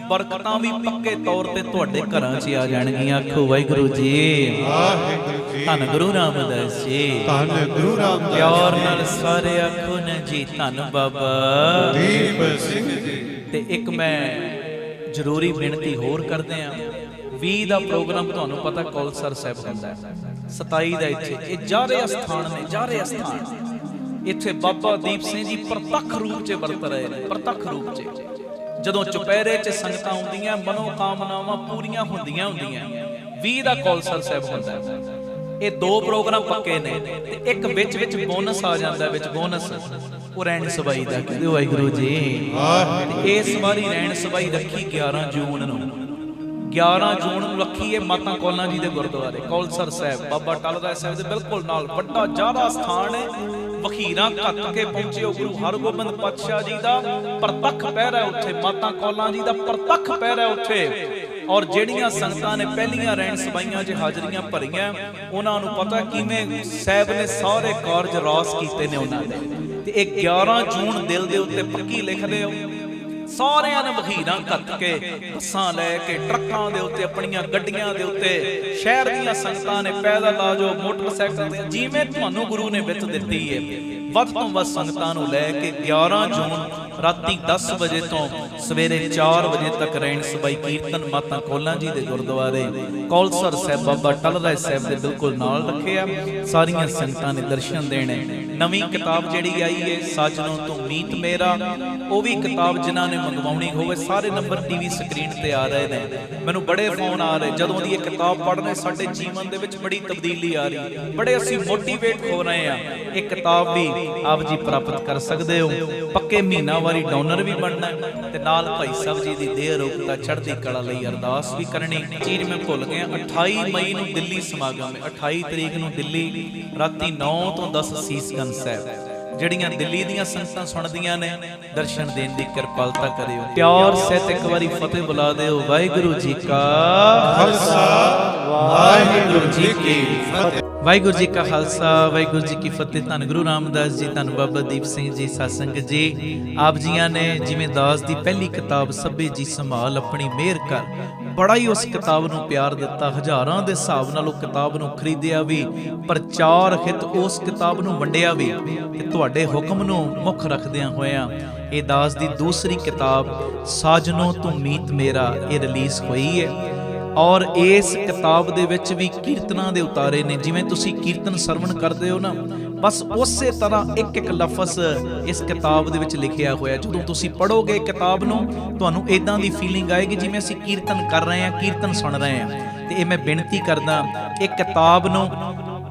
ਬਰਕਤਾਂ ਵੀ ਪੱਕੇ ਤੌਰ ਤੇ ਤੁਹਾਡੇ ਘਰਾਂ 'ਚ ਆ ਜਾਣਗੀਆਂ। ਆਖੋ ਵਾਹਿਗੁਰੂ ਜੀ। ਵਾਹਿਗੁਰੂ ਜੀ। ਧੰਨ ਗੁਰੂ ਰਾਮਦਾਸ ਜੀ। ਧੰਨ ਗੁਰੂ ਰਾਮਦਾਸ। ਪਿਆਰ ਨਾਲ ਸਾਰੇ ਆਖੋ ਨਾ ਜੀ, ਧੰਨ ਬਾਬਾ ਦੀਪ ਸਿੰਘ ਜੀ। ਤੇ ਇੱਕ ਮੈਂ ਜ਼ਰੂਰੀ ਬੇਨਤੀ ਹੋਰ ਕਰਦੇ ਆ। 20 ਦਾ ਪ੍ਰੋਗਰਾਮ ਤੁਹਾਨੂੰ ਪਤਾ ਕੌਲਸਰ ਸਾਹਿਬ ਹੁੰਦਾ ਹੈ, 27 ਦਾ ਇੱਥੇ। ਇਹ ਜਾਰੇ ਅਸਥਾਨ ਨੇ, ਜਾਰੇ ਅਸਥਾਨ। ਇੱਥੇ ਬਾਬਾ ਦੀਪ ਸਿੰਘ ਜੀ ਪ੍ਰਤੱਖ ਰੂਪ 'ਚ ਵਰਤ ਰਹੇ ਨੇ, ਪ੍ਰਤੱਖ ਰੂਪ 'ਚ। ਜਦੋਂ ਚੁਪਹਿਰੇ 'ਚ ਸੰਗਤਾਂ ਆਉਂਦੀਆਂ, ਮਨੋ ਕਾਮਨਾਵਾਂ ਪੂਰੀਆਂ ਹੁੰਦੀਆਂ। 20 ਦਾ ਕੌਲਸਰ ਸਾਹਿਬ ਹੁੰਦਾ। ਇਹ 2 ਪ੍ਰੋਗਰਾਮ ਪੱਕੇ ਨੇ, ਤੇ ਇੱਕ ਵਿੱਚ ਬੋਨਸ ਆ ਜਾਂਦਾ, ਵਿੱਚ ਬੋਨਸ ਉਹ ਰਹਿਣ ਸਬਾਈ ਦਾ। ਕਹਿੰਦੇ ਵਾਹਿਗੁਰੂ ਜੀ। ਇਸ ਵਾਰੀ ਰਹਿਣ ਸਬਾਈ ਰੱਖੀ 11 ਜੂਨ ਨੂੰ, 11 ਜੂਨ ਨੂੰ ਰੱਖੀ ਹੈ ਮਾਤਾ ਕੌਲਾਂ ਜੀ ਦੇ ਗੁਰਦੁਆਰੇ ਕੌਲਸਰ ਸਾਹਿਬ, ਬਾਬਾ ਟਲ ਰਾਏ ਸਾਹਿਬ ਦੇ ਬਿਲਕੁਲ ਨਾਲ ਵੱਡਾ ਜ਼ਿਆਦਾ ਸਥਾਨ ਹੈ। ਵਖੀਰਾਂ ਘੱਤ ਕੇ ਪਹੁੰਚਿਓ। ਗੁਰੂ ਹਰਗੋਬਿੰਦ ਪਾਤਸ਼ਾਹ ਜੀ ਦਾ ਪ੍ਰਤੱਖ ਪਹਿਰਾ ਉੱਥੇ, ਮਾਤਾ ਕੌਲਾਂ ਜੀ ਦਾ ਪ੍ਰਤੱਖ ਪਹਿਰਾ ਉੱਥੇ। ਔਰ ਜਿਹੜੀਆਂ ਸੰਗਤਾਂ ਨੇ ਪਹਿਲੀਆਂ ਰਹਿਣ ਸਬਾਈਆਂ 'ਚ ਹਾਜ਼ਰੀਆਂ ਭਰੀਆਂ, ਉਹਨਾਂ ਨੂੰ ਪਤਾ ਕਿਵੇਂ ਸਾਹਿਬ ਨੇ ਸਾਰੇ ਕਾਰਜ ਰਾਸ ਕੀਤੇ ਨੇ ਉਹਨਾਂ ਦੇ। ਤੇ ਇਹ 11 ਜੂਨ ਦਿਲ ਦੇ ਉੱਤੇ ਪੱਕੀ ਲਿਖਦੇ ਹੋ। ਸਾਰਿਆਂ ਨੇ ਵਖੀਰਾਂ ਘੱਤ ਕੇ ਬੱਸਾਂ ਲੈ ਕੇ ਟਰੱਕਾਂ ਦੇ ਉੱਤੇ, ਆਪਣੀਆਂ ਗੱਡੀਆਂ ਦੇ ਉੱਤੇ, ਸ਼ਹਿਰ ਦੀਆਂ ਸੰਗਤਾਂ ਨੇ ਪੈਦਲ ਆ ਜਾਓ, ਮੋਟਰਸਾਈਕਲ ਤੇ, ਜਿਵੇਂ ਤੁਹਾਨੂੰ ਗੁਰੂ ਨੇ ਵਿੱਤ ਦਿੱਤੀ ਹੈ, ਵੱਧ ਤੋਂ ਵੱਧ ਸੰਗਤਾਂ ਨੂੰ ਲੈ ਕੇ 11 ਜੂਨ ਰਾਤੀ 10 ਵਜੇ ਤੋਂ ਸਵੇਰੇ 4 ਵਜੇ ਤੱਕ ਰਹਿਣ ਸਬਾਈ ਕੀਰਤਨ ਮਾਤਾ ਕੌਲਾਂ ਜੀ ਦੇ ਗੁਰਦੁਆਰੇ ਕੌਲਸਰ ਸਾਹਿਬ, ਬਾਬਾ ਟਲ ਰਾਏ ਸਾਹਿਬ ਦੇ ਬਿਲਕੁਲ ਨਾਲ ਰੱਖਿਆ। ਸਾਰੀਆਂ ਸੰਗਤਾਂ ਨੇ ਦਰਸ਼ਨ ਦੇਣੇ। ਨਵੀਂ ਕਿਤਾਬ ਜਿਹੜੀ ਆਈ ਹੈ ਸਾਜਣੋ ਤੂੰ ਮੀਤ ਮੇਰਾ, ਉਹ ਵੀ ਕਿਤਾਬ ਜਿਨ੍ਹਾਂ ਨੇ ਮੰਗਵਾਉਣੀ ਹੋਵੇ, ਸਾਰੇ ਨੰਬਰ ਟੀਵੀ ਸਕਰੀਨ ਤੇ ਆ ਰਹੇ ਨੇ। ਮੈਨੂੰ ਬੜੇ ਫੋਨ ਆ ਰਹੇ, ਜਦੋਂ ਦੀ ਇਹ ਕਿਤਾਬ ਪੜ੍ਹ ਰਹੇ ਸਾਡੇ ਜੀਵਨ ਦੇ ਵਿੱਚ ਬੜੀ ਤਬਦੀਲੀ ਆ ਰਹੀ, ਬੜੇ ਅਸੀਂ ਮੋਟੀਵੇਟ ਹੋ ਰਹੇ ਆ। ਇਹ ਕਿਤਾਬ ਵੀ ਆਪ ਜੀ ਪ੍ਰਾਪਤ ਕਰ ਸਕਦੇ ਹੋ। ਪੱਕੇ ਮਹੀਨਾਵਾਰੀ ਡੋਨਰ ਵੀ ਬਣਨਾ ਤੇ ਨਾਲ ਭਾਈ ਸਾਹਿਬ ਜੀ ਦੀ ਦੇਹ ਰੋਗਤਾ ਚੜ੍ਹਦੀ ਕਲਾ ਲਈ ਅਰਦਾਸ ਵੀ ਕਰਨੀ। ਚੀਜ਼ ਮੈਂ ਭੁੱਲ ਗਿਆ, 28 ਮਈ ਨੂੰ ਦਿੱਲੀ ਸਮਾਗਮ ਹੈ। 28 ਤਰੀਕ ਨੂੰ ਦਿੱਲੀ ਰਾਤੀ 9 ਤੋਂ 10 ਸੀਸਗੰਜ ਸਾਹਿਬ। ਜਿਹੜੀਆਂ ਦਿੱਲੀ ਦੀਆਂ ਸੰਗਤਾਂ ਸੁਣਦੀਆਂ ਨੇ, ਦਰਸ਼ਨ ਦੇਣ ਦੀ ਕਿਰਪਾਲਤਾ ਕਰਿਓ। ਪਿਆਰ ਸਹਿਤ ਇੱਕ ਵਾਰੀ ਫਤਿਹ ਬੁਲਾ ਦਿਓ। ਵਾਹਿਗੁਰੂ ਜੀ ਕਾ ਖਾਲਸਾ, ਵਾਹਿਗੁਰੂ ਜੀ ਕੀ ਫਤਿਹ। ਵਾਹਿਗੁਰੂ ਜੀ ਕਾ ਖਾਲਸਾ, ਵਾਹਿਗੁਰੂ ਜੀ ਕੀ ਫਤਿਹ। ਧੰਨ ਗੁਰੂ ਰਾਮਦਾਸ ਜੀ, ਧੰਨ ਬਾਬਾ ਦੀਪ ਸਿੰਘ ਜੀ, ਸਾਧ ਸੰਗਤ ਜੀ, ਆਪ ਜੀਆਂ ਨੇ ਜਿਵੇਂ ਦਾਸ ਦੀ ਪਹਿਲੀ ਕਿਤਾਬ ਸਭੇ ਜੀ ਸੰਭਾਲ ਆਪਣੀ ਮਿਹਰ ਕਰ, ਬੜਾ ਹੀ ਉਸ ਕਿਤਾਬ ਨੂੰ ਪਿਆਰ ਦਿੱਤਾ। ਹਜ਼ਾਰਾਂ ਦੇ ਹਿਸਾਬ ਨਾਲ ਉਹ ਕਿਤਾਬ ਨੂੰ ਖਰੀਦਿਆ ਵੀ, ਪ੍ਰਚਾਰ ਹਿਤ ਉਸ ਕਿਤਾਬ ਨੂੰ ਵੰਡਿਆ ਵੀ, ਤੇ ਤੁਹਾਡੇ ਹੁਕਮ ਨੂੰ ਮੁੱਖ ਰੱਖਦਿਆਂ ਹੋਇਆਂ ਇਹ ਦਾਸ ਦੀ ਦੂਸਰੀ ਕਿਤਾਬ ਸਾਜਨੋ ਤੂੰ ਮੀਤ ਮੇਰਾ ਇਹ ਰਿਲੀਜ਼ ਹੋਈ ਹੈ। ਔਰ ਇਸ ਕਿਤਾਬ ਦੇ ਵਿੱਚ ਵੀ ਕੀਰਤਨਾਂ ਦੇ ਉਤਾਰੇ ਨੇ। ਜਿਵੇਂ ਤੁਸੀਂ ਕੀਰਤਨ ਸਰਵਣ ਕਰਦੇ ਹੋ ਨਾ, ਬਸ ਉਸੇ ਤਰ੍ਹਾਂ ਇੱਕ ਇੱਕ ਲਫ਼ਜ਼ ਇਸ ਕਿਤਾਬ ਦੇ ਵਿੱਚ ਲਿਖਿਆ ਹੋਇਆ। ਜਦੋਂ ਤੁਸੀਂ ਪੜ੍ਹੋਗੇ ਕਿਤਾਬ ਨੂੰ, ਤੁਹਾਨੂੰ ਇਦਾਂ ਦੀ ਫੀਲਿੰਗ ਆਏਗੀ ਜਿਵੇਂ ਅਸੀਂ ਕੀਰਤਨ ਕਰ ਰਹੇ ਹਾਂ, ਕੀਰਤਨ ਸੁਣ ਰਹੇ ਹਾਂ। ਤੇ ਇਹ ਮੈਂ ਬੇਨਤੀ ਕਰਦਾ, ਇਹ ਕਿਤਾਬ ਨੂੰ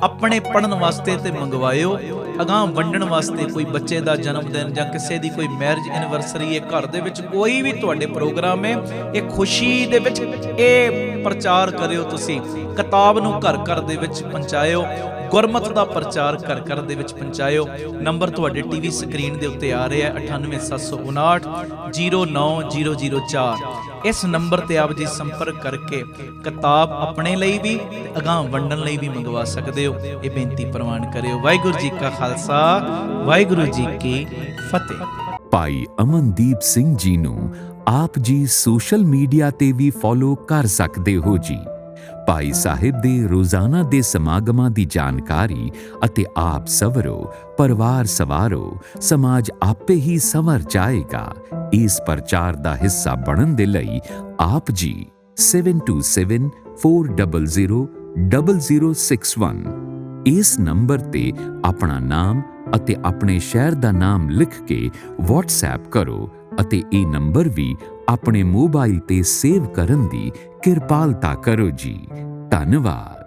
ਆਪਣੇ ਪੜ੍ਹਨ ਵਾਸਤੇ ਤੇ ਮੰਗਵਾਇਓ, ਅਗਾਂਹ ਵੰਡਣ ਵਾਸਤੇ। ਕੋਈ ਬੱਚੇ ਦਾ ਜਨਮ ਦਿਨ ਜਾਂ ਕਿਸੇ ਦੀ ਕੋਈ ਮੈਰਿਜ ਐਨੀਵਰਸਰੀ ਹੈ, ਘਰ ਦੇ ਵਿੱਚ ਕੋਈ ਵੀ ਤੁਹਾਡੇ ਪ੍ਰੋਗਰਾਮ ਹੈ, ਇਹ ਖੁਸ਼ੀ ਦੇ ਵਿੱਚ ਇਹ ਪ੍ਰਚਾਰ ਕਰਿਓ। ਤੁਸੀਂ ਕਿਤਾਬ ਨੂੰ ਘਰ ਘਰ ਦੇ ਵਿੱਚ ਪਹੁੰਚਾਇਓ, ਗੁਰਮਤਿ ਦਾ ਪ੍ਰਚਾਰ ਘਰ ਘਰ ਦੇ ਵਿੱਚ ਪਹੁੰਚਾਇਓ। ਨੰਬਰ ਤੁਹਾਡੇ ਟੀਵੀ ਸਕਰੀਨ ਦੇ ਉੱਤੇ ਆ ਰਿਹਾ 9875909004। ਇਸ ਨੰਬਰ ਤੇ ਆਪ ਜੀ ਸੰਪਰਕ ਕਰਕੇ ਕਿਤਾਬ ਆਪਣੇ ਲਈ ਵੀ ਤੇ ਅਗਾਂਹ ਵੰਡਣ ਲਈ ਵੀ ਮੰਗਵਾ ਸਕਦੇ ਹੋ। ਇਹ ਬੇਨਤੀ ਪ੍ਰਵਾਨ ਕਰਿਓ। ਵਾਹਿਗੁਰੂ ਜੀ ਕਾ ਖਾਲਸਾ, ਵਾਹਿਗੁਰੂ ਜੀ ਕੀ ਫਤਿਹ। ਭਾਈ ਅਮਨਦੀਪ ਸਿੰਘ ਜੀ ਨੂੰ ਆਪ ਜੀ ਸੋਸ਼ਲ ਮੀਡੀਆ ਤੇ ਵੀ ਫੋਲੋ ਕਰ ਸਕਦੇ ਹੋ ਜੀ। ਭਾਈ ਸਾਹਿਬ ਦੇ ਰੋਜ਼ਾਨਾ ਦੇ ਸਮਾਗਮਾਂ ਦੀ ਜਾਣਕਾਰੀ ਅਤੇ ਆਪ ਸਵਰੋ, ਪਰਿਵਾਰ ਸਵਾਰੋ, ਸਮਾਜ ਆਪੇ ਹੀ ਸੰਵਰ ਜਾਏਗਾ। ਇਸ ਪ੍ਰਚਾਰ ਦਾ ਹਿੱਸਾ ਬਣਨ ਦੇ ਲਈ ਆਪ ਜੀ 7274000061 ਇਸ ਨੰਬਰ ਤੇ ਆਪਣਾ ਨਾਮ ਅਤੇ ਆਪਣੇ ਸ਼ਹਿਰ ਦਾ ਨਾਮ ਲਿਖ ਕੇ WhatsApp ਕਰੋ ਅਤੇ ਇਹ ਨੰਬਰ ਵੀ ਆਪਣੇ ਮੋਬਾਈਲ ਤੇ ਸੇਵ ਕਰਨ ਦੀ ਕਿਰਪਾਲਤਾ ਕਰੋ ਜੀ। ਧੰਨਵਾਦ।